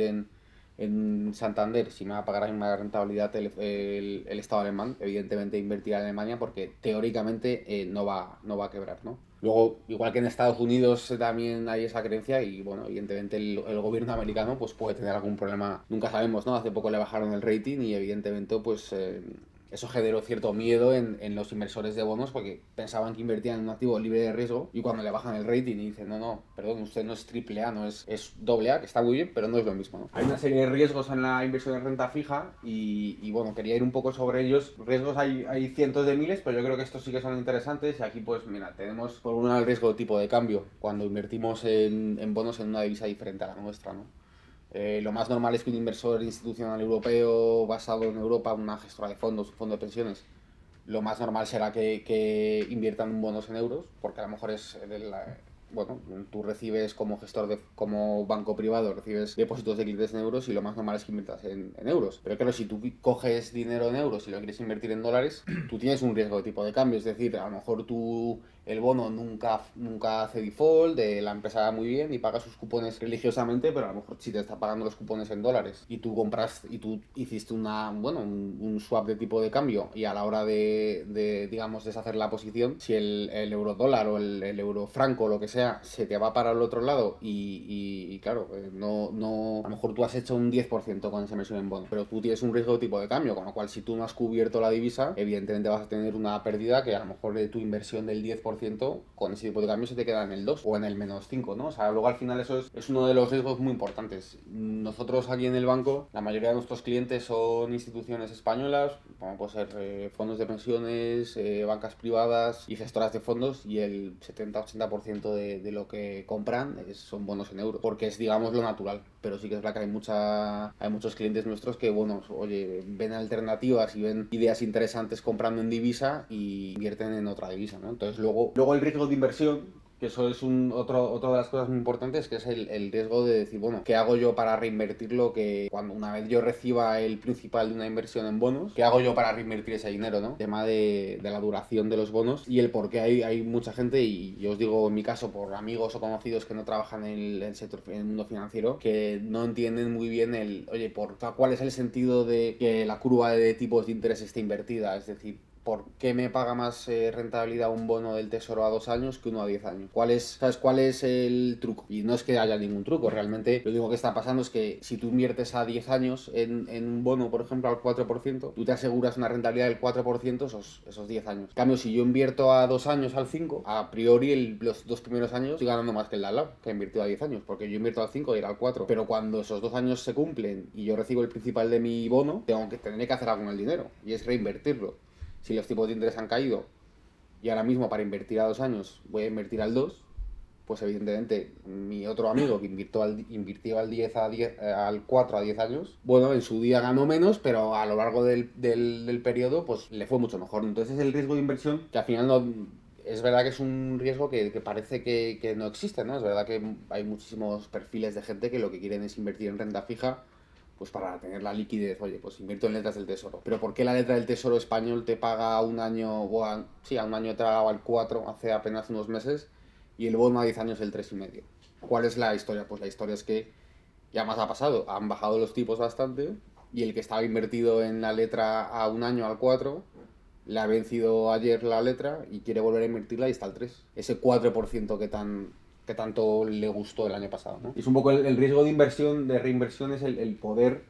en Santander, si me va a pagar la misma rentabilidad el Estado alemán, evidentemente invertirá en Alemania, porque teóricamente no va a quebrar, ¿no? Luego, igual que en Estados Unidos también hay esa creencia, y bueno, evidentemente el gobierno americano pues puede tener algún problema, nunca sabemos, ¿no? Hace poco le bajaron el rating y evidentemente pues eso generó cierto miedo en los inversores de bonos, porque pensaban que invertían en un activo libre de riesgo, y cuando le bajan el rating y dicen, no, perdón, usted no es triple A, no es doble A, que está muy bien, pero no es lo mismo, ¿no? Hay una serie de riesgos en la inversión en renta fija y bueno, quería ir un poco sobre ellos. Riesgos hay cientos de miles, pero yo creo que estos sí que son interesantes, y aquí pues mira, tenemos por un lado el riesgo de tipo de cambio, cuando invertimos en bonos en una divisa diferente a la nuestra, ¿no? Lo más normal es que un inversor institucional europeo basado en Europa, una gestora de fondos, un fondo de pensiones, lo más normal será que inviertan bonos en euros, porque a lo mejor bueno, tú recibes como gestor, como banco privado, recibes depósitos de clientes en euros, y lo más normal es que inviertas en euros. Pero claro, si tú coges dinero en euros y lo quieres invertir en dólares, tú tienes un riesgo de tipo de cambio. Es decir, a lo mejor tú el bono nunca hace default, la empresa va muy bien y paga sus cupones religiosamente, pero a lo mejor si te está pagando los cupones en dólares y tú tú hiciste un swap de tipo de cambio y a la hora digamos, deshacer la posición, si el euro dólar o el euro franco o lo que sea se te va para el otro lado y claro, a lo mejor tú has hecho un 10% con esa inversión en bono, pero tú tienes un riesgo de tipo de cambio, con lo cual si tú no has cubierto la divisa, evidentemente vas a tener una pérdida que a lo mejor de tu inversión del 10% con ese tipo de cambio se te queda en el 2 o en el -5, ¿no? O sea, luego al final eso es uno de los riesgos muy importantes. Nosotros aquí en el banco, la mayoría de nuestros clientes son instituciones españolas, como puede ser fondos de pensiones, bancas privadas y gestoras de fondos, y el 70-80% de lo que compran son bonos en euros, porque es, digamos, lo natural. Pero sí que es verdad que hay muchos clientes nuestros que, bueno, oye, ven alternativas y ven ideas interesantes comprando en divisa y invierten en otra divisa, ¿no? Entonces luego el riesgo de inversión, que eso es otra de las cosas muy importantes, que es el riesgo de decir, bueno, ¿qué hago yo para reinvertirlo? Que cuando una vez yo reciba el principal de una inversión en bonos, ¿qué hago yo para reinvertir ese dinero, no? El tema de la duración de los bonos y el por qué hay mucha gente, y yo os digo en mi caso, por amigos o conocidos que no trabajan en el sector, en el mundo financiero, que no entienden muy bien cuál es el sentido de que la curva de tipos de interés esté invertida, es decir, ¿por qué me paga más rentabilidad un bono del Tesoro a 2 años que uno a 10 años? ¿Sabes cuál es el truco? Y no es que haya ningún truco, realmente lo único que está pasando es que si tú inviertes a 10 años en un bono, por ejemplo, al 4%, tú te aseguras una rentabilidad del 4% esos 10 años. En cambio, si yo invierto a 2 años al 5, a priori los 2 primeros años estoy ganando más que el de al lado, que ha invertido a 10 años, porque yo invierto al 5 y era al 4. Pero cuando esos 2 años se cumplen y yo recibo el principal de mi bono, tendré que hacer algo con el dinero, y es reinvertirlo. Si los tipos de interés han caído y ahora mismo para invertir a 2 años voy a invertir al 2, pues evidentemente mi otro amigo que invirtió al 4 a 10 años, bueno, en su día ganó menos, pero a lo largo del periodo pues le fue mucho mejor. Entonces es el riesgo de inversión que al final no... Es verdad que es un riesgo que parece que no existe, ¿no? Es verdad que hay muchísimos perfiles de gente que lo que quieren es invertir en renta fija, pues para tener la liquidez. Oye, pues invierto en letras del Tesoro. Pero ¿por qué la letra del Tesoro español te paga a un año, a un año te ha dado al 4 hace apenas unos meses, y el bono a 10 años el 3,5? ¿Cuál es la historia? Pues la historia es que ya más ha pasado. Han bajado los tipos bastante y el que estaba invertido en la letra a un año al 4 le ha vencido ayer la letra y quiere volver a invertirla y está al 3. Ese 4% que tanto le gustó el año pasado, ¿no? Es un poco el riesgo de inversión, de reinversión, es el poder,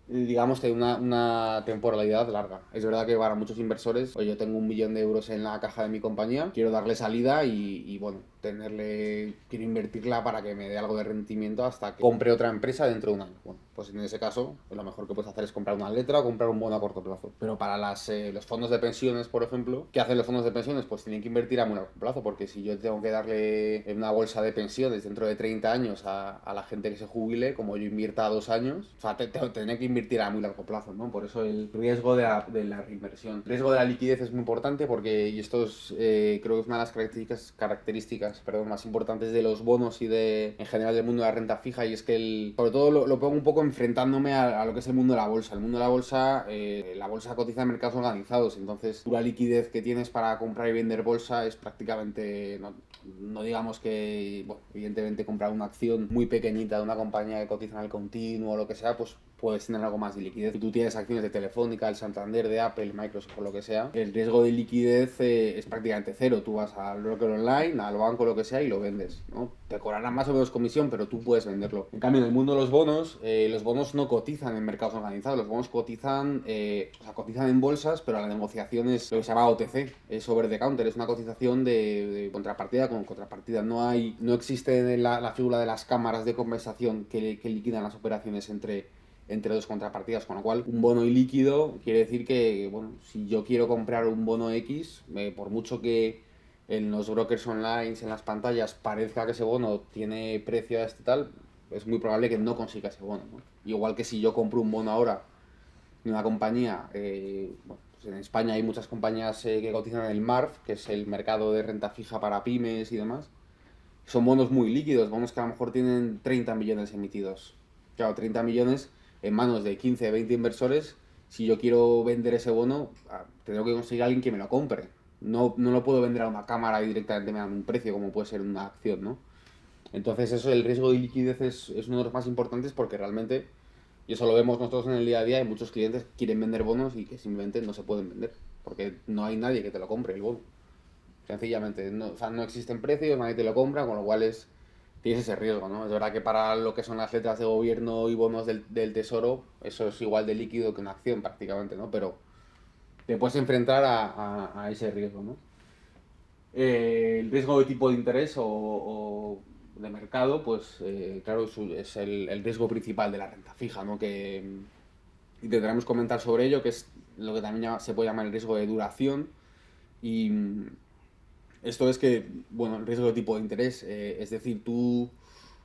digamos, tener una temporalidad larga. Es verdad que para muchos inversores, oye, yo tengo 1.000.000 de euros en la caja de mi compañía, quiero darle salida y bueno, quiero invertirla para que me dé algo de rendimiento hasta que compre otra empresa dentro de un año. Bueno, pues en ese caso, lo mejor que puedes hacer es comprar una letra o comprar un bono a corto plazo. Pero para los fondos de pensiones, por ejemplo, ¿qué hacen los fondos de pensiones? Pues tienen que invertir a muy largo plazo, porque si yo tengo que darle una bolsa de pensiones dentro de 30 años a la gente que se jubile, como yo invierta a 2 años, o sea, tendré que invertir a muy largo plazo, ¿no? Por eso el riesgo de la reinversión. El riesgo de la liquidez es muy importante porque, y esto es, creo que es una de las características más importantes de los bonos y en general del mundo de la renta fija, y es que sobre todo lo pongo un poco enfrentándome a lo que es el mundo de la bolsa. El mundo de la bolsa cotiza en mercados organizados, entonces la liquidez que tienes para comprar y vender bolsa es prácticamente, no digamos que, bueno, evidentemente comprar una acción muy pequeñita de una compañía que cotiza en el continuo o lo que sea, pues puedes tener algo más de liquidez. Si tú tienes acciones de Telefónica, el Santander, de Apple, Microsoft o lo que sea, el riesgo de liquidez es prácticamente cero. Tú vas al broker online, al banco, lo que sea, y lo vendes, ¿no? Te cobrarán más o menos comisión, pero tú puedes venderlo. En cambio, en el mundo de los bonos no cotizan en mercados organizados. Los bonos cotizan en bolsas, pero la negociación es lo que se llama OTC, es over the counter, es una cotización de contrapartida con contrapartida. No existe la figura de las cámaras de compensación que liquidan las operaciones entre dos contrapartidas, con lo cual un bono ilíquido quiere decir que, bueno, si yo quiero comprar un bono X, por mucho que en los brokers online, en las pantallas, parezca que ese bono tiene precio a tal, es muy probable que no consiga ese bono, ¿no? Igual que si yo compro un bono ahora de una compañía, bueno, pues en España hay muchas compañías que cotizan en el MARF, que es el mercado de renta fija para pymes y demás. Son bonos muy líquidos, bonos que a lo mejor tienen 30 millones emitidos. Claro, 30 millones en manos de 15, 20 inversores. Si yo quiero vender ese bono, tendré que conseguir a alguien que me lo compre. no lo puedo vender a una cámara y directamente me dan un precio como puede ser una acción, ¿no? Entonces eso, el riesgo de liquidez es uno de los más importantes porque realmente, y eso lo vemos nosotros en el día a día, hay muchos clientes que quieren vender bonos y que simplemente no se pueden vender porque no hay nadie que te lo compre el bono. Sencillamente, no, o sea, no existen precios, nadie te lo compra, con lo cual tienes ese riesgo, ¿no? Es verdad que para lo que son las letras de gobierno y bonos del tesoro, eso es igual de líquido que una acción prácticamente, ¿no? Pero te puedes enfrentar a ese riesgo, ¿no? El riesgo de tipo de interés o de mercado, pues claro, es el riesgo principal de la renta fija, ¿no? Que intentaremos comentar sobre ello, que es lo que también se puede llamar el riesgo de duración. Y esto es que, bueno, el riesgo de tipo de interés, es decir,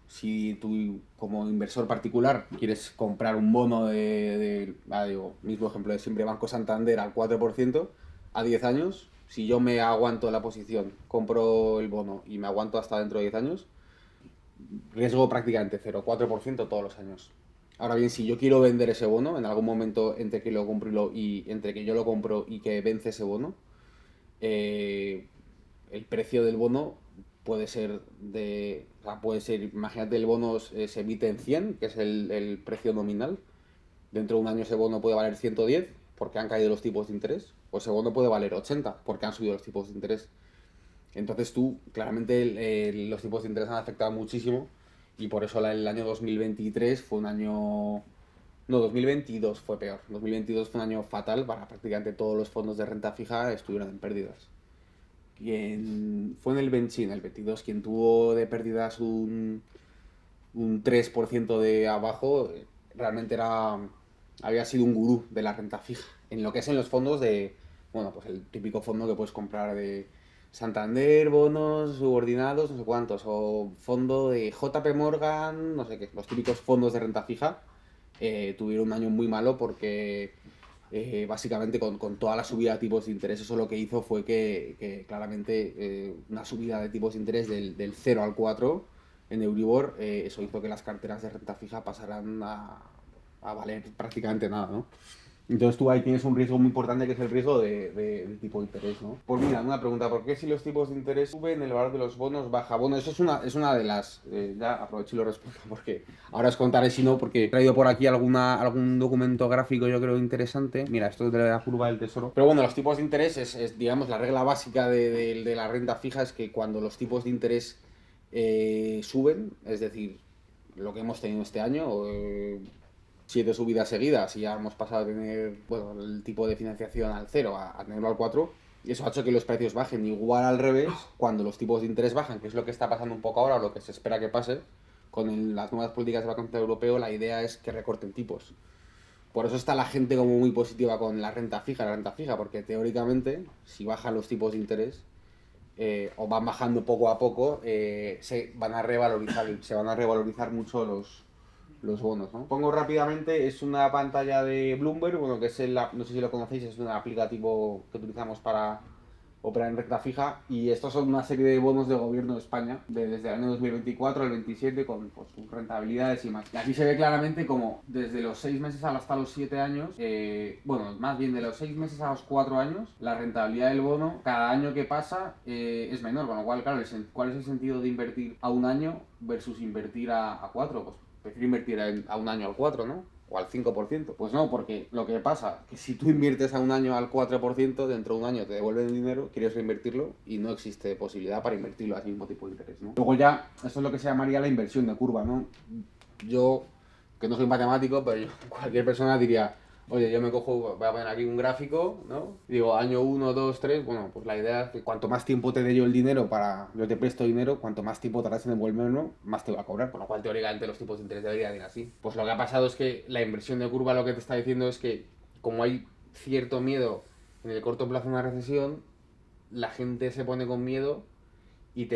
si tú como inversor particular quieres comprar un bono digo, mismo ejemplo de siempre, Banco Santander al 4% a 10 años, si yo me aguanto la posición, compro el bono y me aguanto hasta dentro de 10 años, riesgo prácticamente cero, 4% todos los años. Ahora bien, si yo quiero vender ese bono, en algún momento entre que lo compro entre que yo lo compro y que vence ese bono, el precio del bono puede ser imagínate el bono se emite en 100, que es el precio nominal. Dentro de un año ese bono puede valer 110 porque han caído los tipos de interés, o ese bono puede valer 80 porque han subido los tipos de interés. Entonces claramente los tipos de interés han afectado muchísimo y por eso el año 2023 fue un año... No, 2022 fue peor. 2022 fue un año fatal para prácticamente todos los fondos de renta fija estuvieron en pérdidas. Fue en el 22, quien tuvo de pérdidas un 3% de abajo, realmente había sido un gurú de la renta fija. En lo que es en los fondos bueno, pues el típico fondo que puedes comprar de Santander, bonos subordinados, no sé cuántos, o fondo de JP Morgan, no sé qué, los típicos fondos de renta fija, tuvieron un año muy malo porque básicamente con toda la subida de tipos de interés, eso lo que hizo fue que claramente una subida de tipos de interés del 0 al 4 en Euribor, eso hizo que las carteras de renta fija pasaran a valer prácticamente nada, ¿no? Entonces tú ahí tienes un riesgo muy importante que es el riesgo del tipo de interés, ¿no? Pues mira, una pregunta, ¿por qué si los tipos de interés suben, el valor de los bonos baja? Bueno, eso es una de las... ya aprovecho y lo respondo porque ahora os contaré si no, porque he traído por aquí algún documento gráfico yo creo interesante. Mira, esto es de la curva del tesoro. Pero bueno, los tipos de interés digamos, la regla básica de la renta fija es que cuando los tipos de interés suben, es decir, lo que hemos tenido este año... 7 subidas seguidas y ya hemos pasado a tener el tipo de financiación al 0 a tenerlo al 4, y eso ha hecho que los precios bajen. Igual al revés, cuando los tipos de interés bajan, que es lo que está pasando un poco ahora, o lo que se espera que pase, con las nuevas políticas del Banco Central Europeo, la idea es que recorten tipos. Por eso está la gente como muy positiva con la renta fija, porque teóricamente, si bajan los tipos de interés, o van bajando poco a poco, se van a revalorizar mucho los bonos, ¿no? Pongo rápidamente, es una pantalla de Bloomberg, bueno, que es no sé si lo conocéis, es un aplicativo que utilizamos para operar en renta fija, y estos son una serie de bonos de gobierno de España, desde el año 2024 al 27, con pues, sus rentabilidades y más. Y aquí se ve claramente como desde los 6 meses hasta los 7 años, bueno, más bien de los 6 meses a los 4 años, la rentabilidad del bono, cada año que pasa, es menor, con lo cual, claro, ¿cuál es el sentido de invertir a un año versus invertir a 4? Pues prefiero invertir a un año al 4, ¿no? O al 5%. Pues no, porque lo que pasa es que si tú inviertes a un año al 4%, dentro de un año te devuelven el dinero, quieres reinvertirlo y no existe posibilidad para invertirlo al mismo tipo de interés, ¿no? Luego ya, esto es lo que se llamaría la inversión de curva, ¿no? Yo, que no soy matemático, pero cualquier persona diría, oye, yo voy a poner aquí un gráfico, ¿no? Digo, año 1, 2, 3, bueno, pues la idea es que cuanto más tiempo te dé yo el dinero yo te presto dinero, cuanto más tiempo tardas en devolverlo, más te va a cobrar, con lo cual teóricamente los tipos de interés deberían ir así. Pues lo que ha pasado es que la inversión de curva lo que te está diciendo es que como hay cierto miedo en el corto plazo de una recesión, la gente se pone con miedo y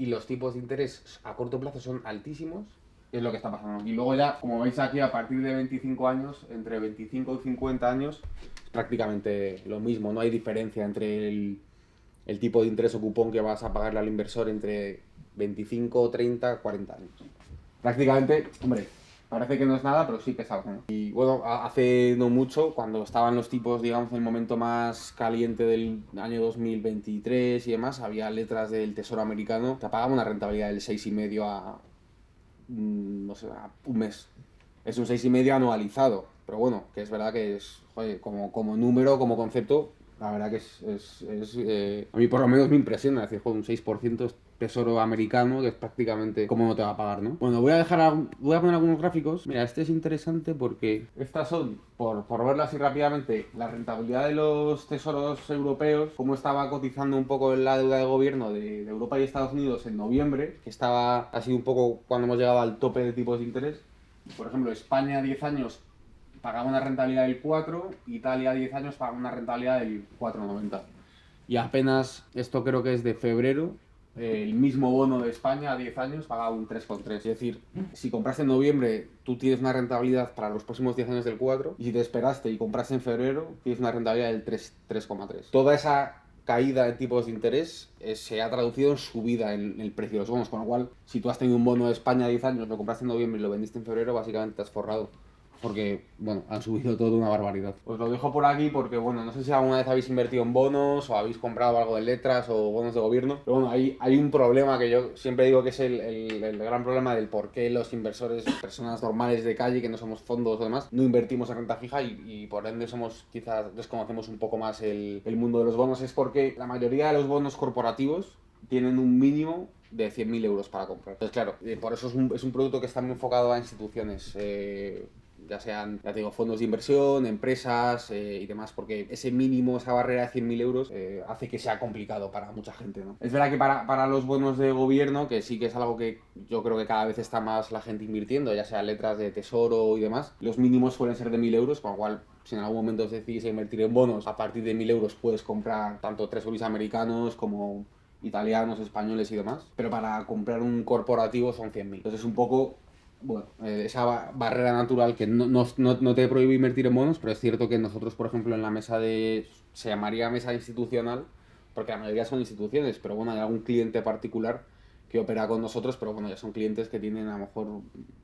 los tipos de interés a corto plazo son altísimos. Es lo que está pasando. Y luego ya, como veis aquí, a partir de 25 años, entre 25 y 50 años, es prácticamente lo mismo. No hay diferencia entre el tipo de interés o cupón que vas a pagarle al inversor entre 25, 30, 40 años. Prácticamente, hombre, Parece que no es nada, pero sí que es algo, ¿no? Y bueno, hace no mucho, cuando estaban los tipos, digamos, en el momento más caliente del año 2023 y demás, había letras del Tesoro americano que pagaban una rentabilidad del 6,5 a, no sé, a un mes. Es un 6,5 anualizado, pero bueno, que es verdad que es, joder, como número, como concepto, la verdad que a mí por lo menos me impresiona, es decir, joder, un 6% es Tesoro americano, que es prácticamente cómo no te va a pagar, ¿no? Bueno, voy a poner algunos gráficos. Mira, este es interesante porque estas son, por verlo así rápidamente, la rentabilidad de los tesoros europeos, cómo estaba cotizando un poco la deuda de gobierno de Europa y Estados Unidos en noviembre, que ha sido un poco cuando hemos llegado al tope de tipos de interés. Por ejemplo, España a 10 años pagaba una rentabilidad del 4, Italia a 10 años pagaba una rentabilidad del 4,90. Y apenas, esto creo que es de febrero, el mismo bono de España a 10 años pagaba un 3,3. Es decir, si compraste en noviembre, tú tienes una rentabilidad para los próximos 10 años del 4, y si te esperaste y compraste en febrero, tienes una rentabilidad del 3,3. Toda esa caída en tipos de interés se ha traducido en subida en el precio de los bonos, con lo cual, si tú has tenido un bono de España a 10 años, lo compraste en noviembre y lo vendiste en febrero, básicamente te has forrado. Porque, bueno, han subido todo una barbaridad. Os lo dejo por aquí porque, bueno, no sé si alguna vez habéis invertido en bonos o habéis comprado algo de letras o bonos de gobierno. Pero bueno, hay un problema que yo siempre digo que es el gran problema del por qué los inversores, personas normales de calle, que no somos fondos o demás, no invertimos en renta fija y por ende quizás desconocemos un poco más el mundo de los bonos. Es porque la mayoría de los bonos corporativos tienen un mínimo de 100.000 euros para comprar. Entonces, claro, por eso es un producto que está muy enfocado a instituciones, ya sean, ya te digo, fondos de inversión, empresas y demás, porque ese mínimo, esa barrera de 100.000 euros hace que sea complicado para mucha gente, ¿no? Es verdad que para los bonos de gobierno, que sí que es algo que yo creo que cada vez está más la gente invirtiendo, ya sea letras de tesoro y demás, los mínimos suelen ser de 1.000 euros, con lo cual, si en algún momento os decidís invertir en bonos, a partir de 1.000 euros puedes comprar tanto treasuries americanos como italianos, españoles y demás, pero para comprar un corporativo son 100.000. Entonces es un poco, bueno, esa barrera natural que no te prohíbe invertir en bonos, pero es cierto que nosotros, por ejemplo, en la se llamaría mesa institucional, porque la mayoría son instituciones, pero bueno, hay algún cliente particular que opera con nosotros, pero bueno, ya son clientes que tienen, a lo mejor,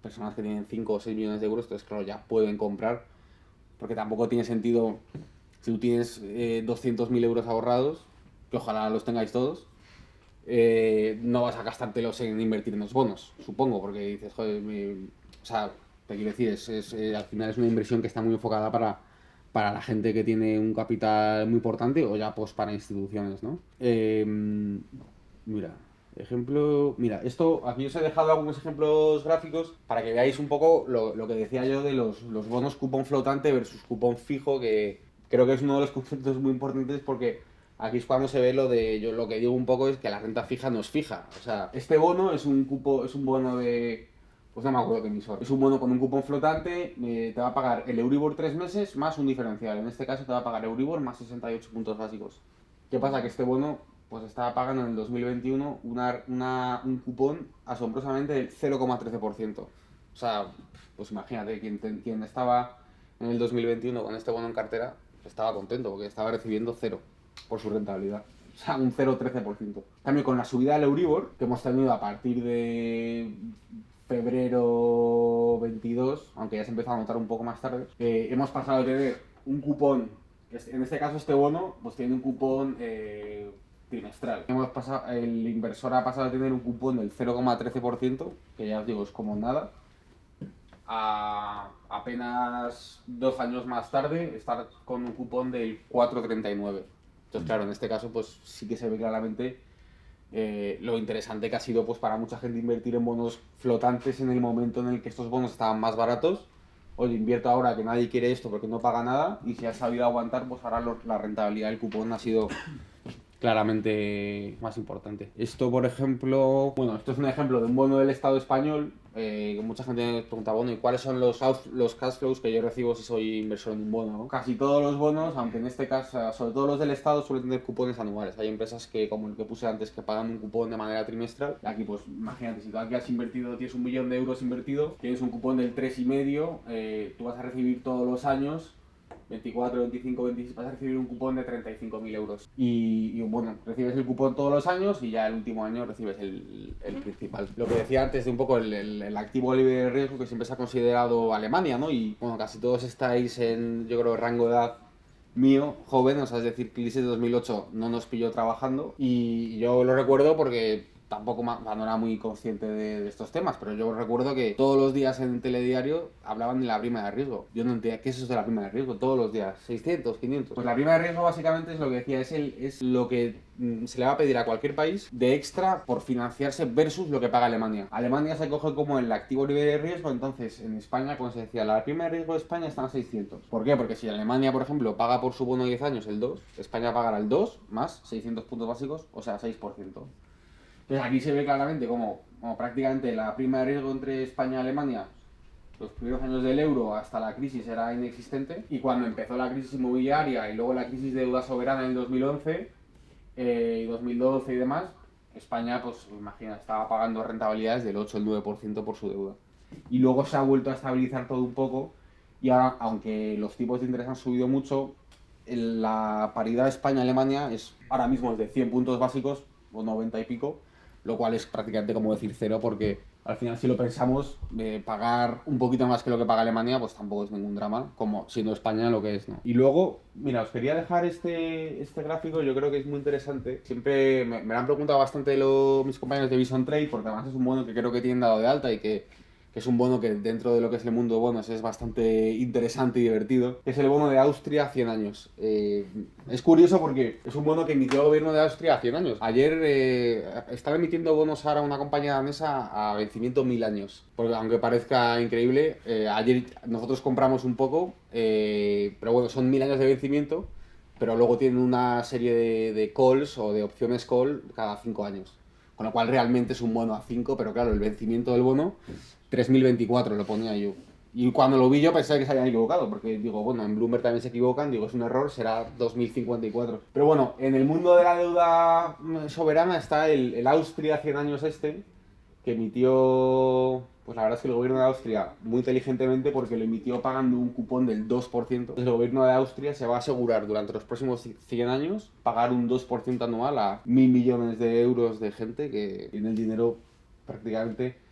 personas que tienen 5 o 6 millones de euros, entonces claro, ya pueden comprar, porque tampoco tiene sentido, si tú tienes 200.000 euros ahorrados, que ojalá los tengáis todos, no vas a gastártelos en invertir en los bonos, supongo, porque dices, joder, o sea, te quiero decir, al final es una inversión que está muy enfocada para la gente que tiene un capital muy importante o ya pues para instituciones, ¿no? Mira, esto, aquí os he dejado algunos ejemplos gráficos para que veáis un poco lo que decía yo de los bonos cupón flotante versus cupón fijo, que creo que es uno de los conceptos muy importantes porque aquí es cuando se ve lo que digo un poco es que la renta fija no es fija. O sea, este bono es un bono de, pues no me acuerdo qué emisor. Es un bono con un cupón flotante, te va a pagar el Euribor 3 meses más un diferencial. En este caso te va a pagar Euribor más 68 puntos básicos. ¿Qué pasa? Que este bono pues estaba pagando en el 2021 un cupón asombrosamente del 0,13%. O sea, pues imagínate, quien estaba en el 2021 con este bono en cartera estaba contento porque estaba recibiendo cero por su rentabilidad. O sea, un 0,13%. En cambio, con la subida del Euribor, que hemos tenido a partir de febrero 22, aunque ya se empezó a notar un poco más tarde, hemos pasado de tener un cupón, en este caso este bono, pues tiene un cupón trimestral. El inversor ha pasado a tener un cupón del 0,13%, que ya os digo, es como nada, a apenas 2 años más tarde estar con un cupón del 4,39%. Entonces, claro, en este caso, pues sí que se ve claramente lo interesante que ha sido pues para mucha gente invertir en bonos flotantes en el momento en el que estos bonos estaban más baratos. Oye, invierto ahora que nadie quiere esto porque no paga nada, y si has sabido aguantar, pues ahora la rentabilidad del cupón ha sido claramente más importante. Esto, por ejemplo, bueno, esto es un ejemplo de un bono del Estado español, que mucha gente me pregunta, bueno, ¿y cuáles son los cash flows que yo recibo si soy inversor en un bono, ¿no? Casi todos los bonos, aunque en este caso, sobre todo los del Estado, suelen tener cupones anuales. Hay empresas que, como el que puse antes, que pagan un cupón de manera trimestral. Y aquí, pues, imagínate, si tú aquí has invertido, tienes 1 millón de euros invertido, tienes un cupón del 3,5, tú vas a recibir todos los años 24, 25, 26, vas a recibir un cupón de 35.000 euros. Y bueno, recibes el cupón todos los años y ya el último año recibes el principal. Lo que decía antes de un poco el activo libre de riesgo que siempre se ha considerado Alemania, ¿no? Y bueno, casi todos estáis en, yo creo, rango de edad mío, joven, o sea, es decir, crisis de 2008 no nos pilló trabajando y yo lo recuerdo porque tampoco no era muy consciente de estos temas, pero yo recuerdo que todos los días en Telediario hablaban de la prima de riesgo. Yo no entendía qué es eso de la prima de riesgo, todos los días, 600, 500. Pues la prima de riesgo básicamente es lo que decía, es lo que se le va a pedir a cualquier país de extra por financiarse versus lo que paga Alemania. Alemania se coge como el activo libre de riesgo, entonces en España, como se decía, la prima de riesgo de España está en 600. ¿Por qué? Porque si Alemania, por ejemplo, paga por su bono de 10 años el 2, España pagará el 2 más 600 puntos básicos, o sea, 6%. Entonces aquí se ve claramente como prácticamente la prima de riesgo entre España y Alemania los primeros años del euro hasta la crisis era inexistente, y cuando empezó la crisis inmobiliaria y luego la crisis de deuda soberana en 2011 y 2012 y demás, España, pues imagina, estaba pagando rentabilidades del 8 o el 9% por su deuda. Y luego se ha vuelto a estabilizar todo un poco y ahora, aunque los tipos de interés han subido mucho, la paridad España-Alemania ahora mismo es de 100 puntos básicos o 90 y pico, lo cual es prácticamente como decir cero, porque al final, si lo pensamos, pagar un poquito más que lo que paga Alemania, pues tampoco es ningún drama, como siendo España lo que es, ¿no? Y luego, mira, os quería dejar este gráfico, yo creo que es muy interesante. Siempre me lo han preguntado bastante mis compañeros de Bison Trade, porque además es un bono que creo que tienen dado de alta y que es un bono que dentro de lo que es el mundo de bonos es bastante interesante y divertido, que es el bono de Austria 100 años. Es curioso porque es un bono que emitió el gobierno de Austria a 100 años. Ayer estaba emitiendo bonos ahora una compañía danesa a vencimiento 1000 años. Porque aunque parezca increíble, ayer nosotros compramos un poco, pero bueno, son 1000 años de vencimiento, pero luego tienen una serie de calls o de opciones call cada 5 años. Con lo cual realmente es un bono a 5, pero claro, el vencimiento del bono 3024 lo ponía yo. Y cuando lo vi yo pensé que se habían equivocado, porque digo, bueno, en Bloomberg también se equivocan, digo, es un error, será 2054. Pero bueno, en el mundo de la deuda soberana está el Austria 100 años que emitió, pues la verdad es que el gobierno de Austria, muy inteligentemente, porque lo emitió pagando un cupón del 2%. Entonces el gobierno de Austria se va a asegurar durante los próximos 100 años pagar un 2% anual a 1.000 millones de euros de gente que tiene el dinero prácticamente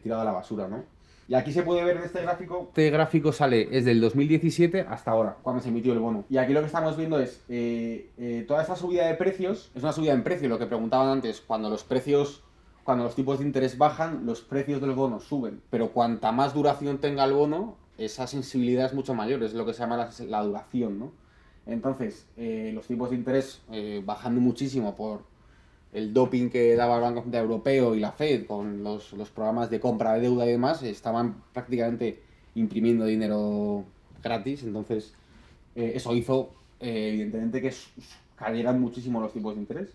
tirado a la basura, ¿no? Y aquí se puede ver en este gráfico es del 2017 hasta ahora, cuando se emitió el bono. Y aquí lo que estamos viendo es toda esta subida de precios, es una subida en precio, lo que preguntaban antes, cuando los tipos de interés bajan, los precios del bono suben. Pero cuanta más duración tenga el bono, esa sensibilidad es mucho mayor, es lo que se llama la duración, ¿no? Entonces, los tipos de interés bajando muchísimo por el doping que daba el Banco Central Europeo y la Fed con los programas de compra de deuda y demás, estaban prácticamente imprimiendo dinero gratis. Entonces, eso hizo, evidentemente, que cayeran muchísimo los tipos de interés.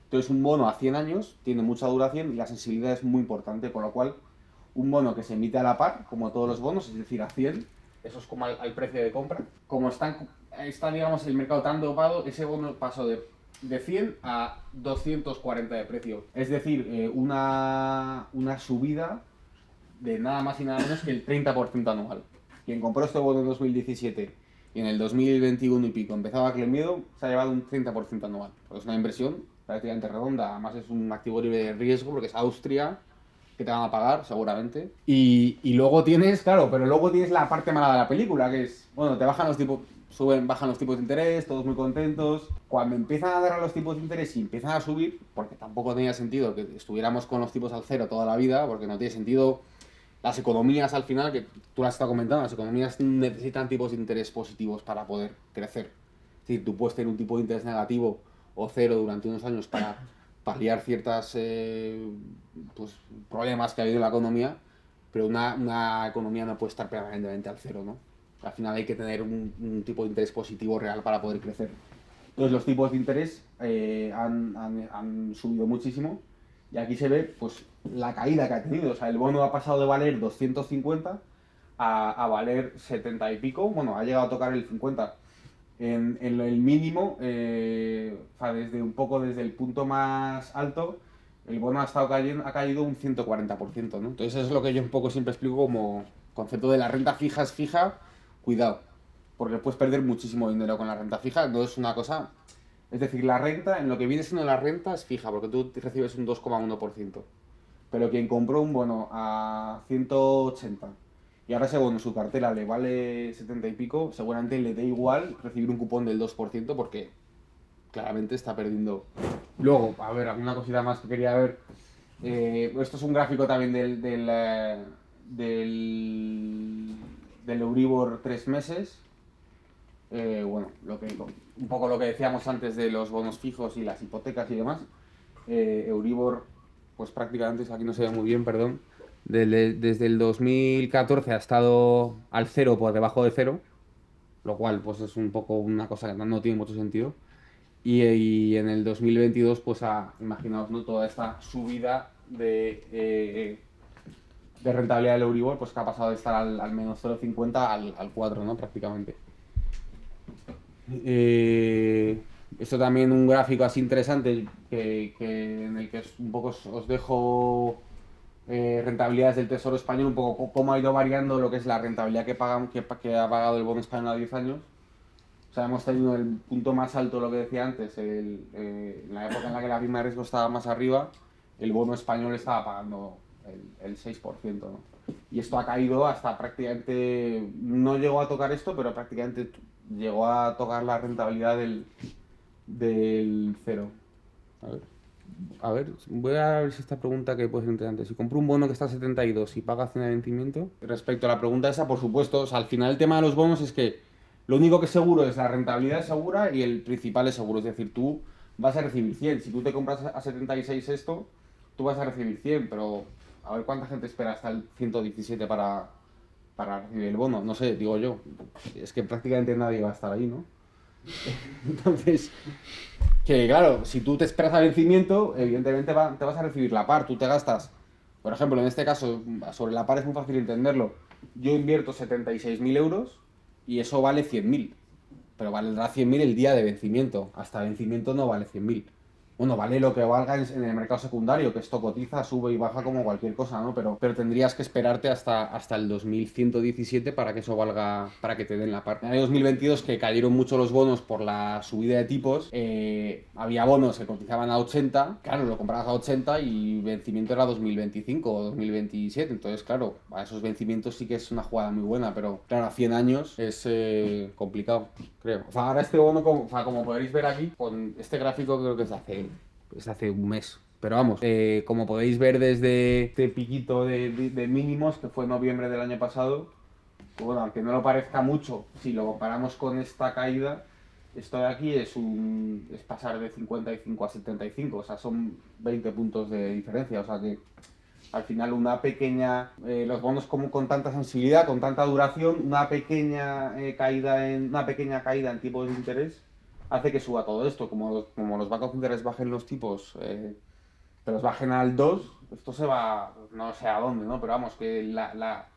Entonces, un bono a 100 años tiene mucha duración y la sensibilidad es muy importante, con lo cual, un bono que se emite a la par, como todos los bonos, es decir, a 100, eso es como al precio de compra. Como está, digamos, el mercado tan dopado, ese bono pasó de 100 a 240 de precio. Es decir, una subida de nada más y nada menos que el 30% anual. Quien compró este bono en 2017 y en el 2021 y pico empezaba a que el miedo, se ha llevado un 30% anual. Pues es una inversión prácticamente redonda. Además es un activo libre de riesgo porque es Austria, que te van a pagar seguramente. Y luego tienes, claro, pero luego tienes la parte mala de la película, que es, bueno, te bajan los tipos, bajan los tipos de interés, todos muy contentos. Cuando empiezan a dar los tipos de interés y empiezan a subir, porque tampoco tenía sentido que estuviéramos con los tipos al cero toda la vida, porque no tiene sentido. Las economías al final, que tú las estás comentando, las economías necesitan tipos de interés positivos para poder crecer. Es decir, tú puedes tener un tipo de interés negativo o cero durante unos años para paliar ciertas pues, problemas que ha habido en la economía, pero una economía no puede estar permanentemente al cero, ¿no? Al final hay que tener un tipo de interés positivo real para poder crecer. Entonces los tipos de interés han subido muchísimo y aquí se ve pues la caída que ha tenido. O sea, el bono ha pasado de valer 250 a valer 70 y pico. Bueno, ha llegado a tocar el 50. En el mínimo, desde el punto más alto, el bono ha caído un 140%, ¿no? Entonces eso es lo que yo un poco siempre explico como concepto de la renta fija es fija, cuidado. porque puedes perder muchísimo dinero con la renta fija, no es una cosa... Es decir, la renta, en lo que viene siendo la renta es fija, porque tú recibes un 2,1%. Pero quien compró un bono a 180 y ahora ese bono, su cartera le vale 70 y pico, seguramente le dé igual recibir un cupón del 2% porque claramente está perdiendo. Luego, a ver, alguna cosita más que quería ver. Esto es un gráfico también del Euribor 3 meses. Bueno, un poco lo que decíamos antes de los bonos fijos y las hipotecas y demás. Euribor, pues prácticamente, aquí no se ve muy bien, perdón. Desde el 2014 ha estado al cero por debajo de cero, lo cual pues es un poco una cosa que no tiene mucho sentido. Y en el 2022, pues imaginaos, ¿no? Toda esta subida de rentabilidad del Euribor, pues que ha pasado de estar al menos 0,50 al 4, ¿no? Prácticamente. Esto también un gráfico así interesante en el que un poco os dejo rentabilidades del Tesoro Español, un poco cómo ha ido variando lo que es la rentabilidad que ha pagado el bono español a 10 años. O sea, hemos tenido el punto más alto, lo que decía antes, en la época en la que la prima de riesgo estaba más arriba, el bono español estaba pagando el 6%, ¿no? Y esto ha caído hasta prácticamente, no llegó a tocar esto, pero prácticamente llegó a tocar la rentabilidad del cero. A ver, voy a ver si esta pregunta que puede ser interesante. Si compro un bono que está a 72 y paga 100 de vencimiento. Respecto a la pregunta esa, por supuesto, o sea, al final el tema de los bonos es que lo único que es seguro es la rentabilidad es segura y el principal es seguro. Es decir, tú vas a recibir 100. Si tú te compras a 76 esto, tú vas a recibir 100, pero a ver cuánta gente espera hasta el 117 para recibir el bono. No sé, digo yo. Es que prácticamente nadie va a estar ahí, ¿no? Entonces, que claro, si tú te esperas al vencimiento, evidentemente te vas a recibir la par. Tú te gastas, por ejemplo, en este caso, sobre la par es muy fácil entenderlo. Yo invierto 76.000 euros y eso vale 100.000. Pero valdrá 100.000 el día de vencimiento. Hasta vencimiento no vale 100.000. Bueno, vale lo que valga en el mercado secundario, que esto cotiza, sube y baja como cualquier cosa, ¿no? Pero tendrías que esperarte hasta el 2117 para que eso valga, para que te den la parte. En el 2022, que cayeron mucho los bonos por la subida de tipos, había bonos que cotizaban a 80, claro, lo comprabas a 80 y vencimiento era 2025 o 2027, entonces claro, a esos vencimientos sí que es una jugada muy buena, pero claro, a 100 años es complicado, creo. O sea, ahora este bono, como podréis ver aquí, con este gráfico creo que es hace un mes. Pero vamos, como podéis ver desde este piquito de mínimos, que fue en noviembre del año pasado, pues bueno, aunque no lo parezca mucho, si lo comparamos con esta caída, esto de aquí es pasar de 55 a 75, o sea, son 20 puntos de diferencia, o sea que al final los bonos como con tanta sensibilidad, con tanta duración, una pequeña caída en tipos de interés hace que suba todo esto. Como los bancos centrales bajen los tipos, que los bajen al 2, esto se va, no sé a dónde, ¿no? Pero vamos, que la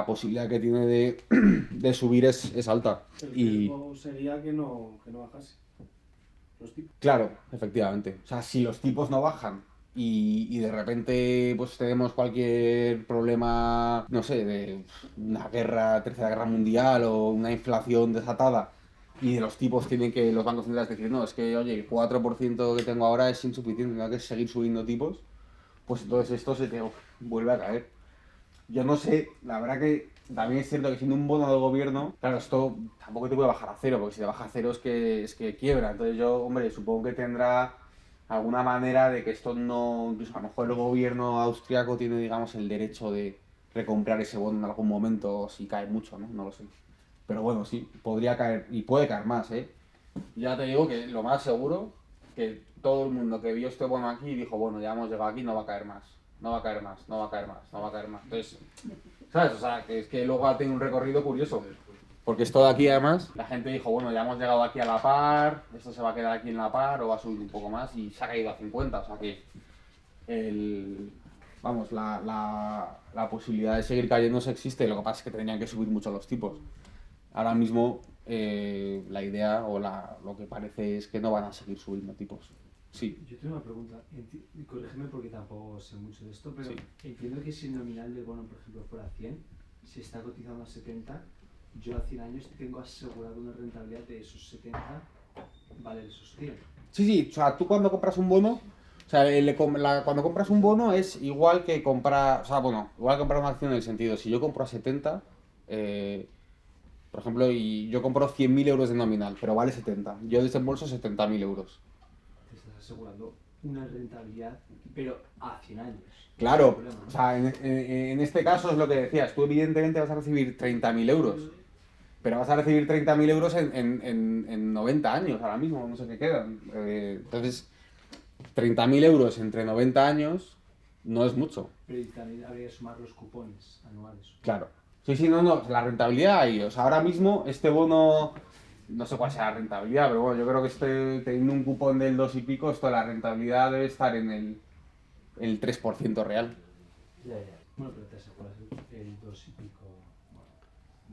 posibilidad que tiene de subir es alta. El riesgo sería que no bajase los tipos. Claro, efectivamente. O sea, si los tipos no bajan y de repente pues tenemos cualquier problema, no sé, de una tercera guerra mundial o una inflación desatada y de los tipos los bancos centrales decir, no, es que, oye, el 4% que tengo ahora es insuficiente, tengo que seguir subiendo tipos, pues entonces esto se te vuelve a caer. Yo no sé, la verdad que también es cierto que siendo un bono del gobierno, claro, esto tampoco te puede bajar a cero, porque si te baja a cero es que quiebra. Entonces yo, hombre, supongo que tendrá alguna manera de que esto no... Incluso a lo mejor el gobierno austriaco tiene, digamos, el derecho de recomprar ese bono en algún momento si cae mucho, ¿no? No lo sé. Pero bueno, sí, podría caer, y puede caer más, ¿eh? Ya te digo que lo más seguro, que todo el mundo que vio este bono aquí dijo, bueno, ya hemos llegado aquí, no va a caer más. No va a caer más, no va a caer más, no va a caer más. Entonces, ¿sabes? O sea, que es que luego ha tenido un recorrido curioso. Porque esto de aquí, además, la gente dijo, bueno, ya hemos llegado aquí a la par, esto se va a quedar aquí en la par o va a subir un poco más y se ha caído a 50. O sea que la posibilidad de seguir cayéndose existe, lo que pasa es que tendrían que subir mucho los tipos. Ahora mismo la idea o lo que parece es que no van a seguir subiendo tipos. Sí. Yo tengo una pregunta, y corrígeme porque tampoco sé mucho de esto, pero Sí. entiendo que si el nominal del bono, por ejemplo, fuera 100, si está cotizando a 70, yo a 100 años tengo asegurado una rentabilidad de esos 70, vale esos 100. Sí, sí, o sea, tú cuando compras un bono, o sea, cuando compras un bono es igual que comprar, o sea, bueno, igual que comprar una acción en el sentido, si yo compro a 70, por ejemplo, y yo compro 100.000 euros de nominal, pero vale 70, yo desembolso 70.000 euros. Te estás asegurando una rentabilidad, pero a 100 años. Claro, No hay problema, ¿no? o sea, en este caso es lo que decías, tú evidentemente vas a recibir 30.000 euros, pero vas a recibir 30.000 euros en 90 años ahora mismo, no sé qué quedan. Entonces, 30.000 euros entre 90 años no es mucho. Pero también habría que sumar los cupones anuales. Claro. Sí, sí, no, no, la rentabilidad ahí. O sea, ahora mismo este bono, no sé cuál sea la rentabilidad, pero bueno, yo creo que teniendo un cupón del 2 y pico, la rentabilidad debe estar en el 3% real. Ya, ya. Bueno, pero te aseguras el 2 y pico. Bueno,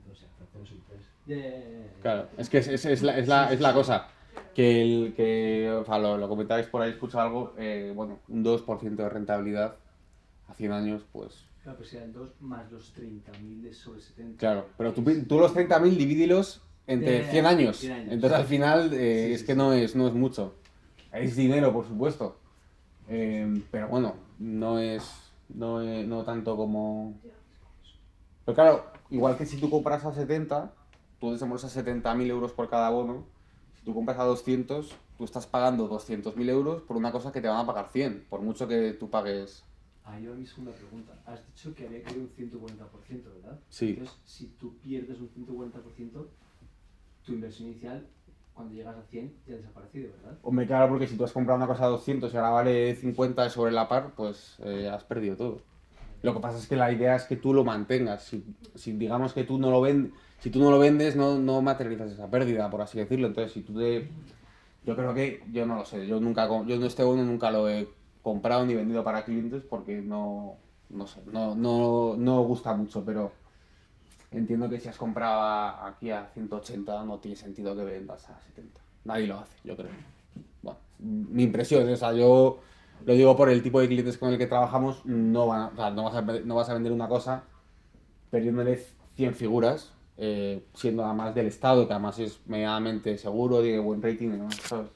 2 hasta 0 y 3. Ya, ya, ya, ya. Claro, es que es la cosa. O sea, lo comentáis por ahí, escucho algo, bueno, un 2% de rentabilidad a 100 años, pues Claro, pues sean 2 más los 30.000 de sobre 70. claro. Pero tú los 30.000 divídelos entre Ya, 100 años. 100 años. Entonces al final Sí, es sí, que sí. no es mucho. Es dinero, por supuesto. Pero bueno, no tanto como... Pero claro, igual que si tú compras a 70, tú desembolsas 70.000 euros por cada bono. Si tú compras a 200, tú estás pagando 200.000 euros por una cosa que te van a pagar 100, por mucho que tú pagues... Ahí va mi segunda pregunta. Has dicho que había caído un 140%, ¿verdad? Sí. Entonces, si tú pierdes un 140%, tu inversión inicial, cuando llegas a 100, ya ha desaparecido, ¿verdad? Hombre, claro, porque si tú has comprado una cosa a 200 y ahora vale 50 sobre la par, pues has perdido todo. Lo que pasa es que la idea es que tú lo mantengas. Si digamos que tú no lo vendes, si tú no lo vendes, no materializas esa pérdida, por así decirlo. Entonces, yo creo que, yo no lo sé, yo este bono nunca lo he comprado ni vendido para clientes porque no sé, no gusta mucho, pero entiendo que si has comprado aquí a 180 no tiene sentido que vendas a 70. Nadie lo hace, yo creo. Bueno, mi impresión, o sea, yo lo digo por el tipo de clientes con el que trabajamos, o sea, no vas a vender una cosa perdiéndole 100 figuras, siendo además del Estado, que además es medianamente seguro, tiene buen rating y demás, ¿sabes?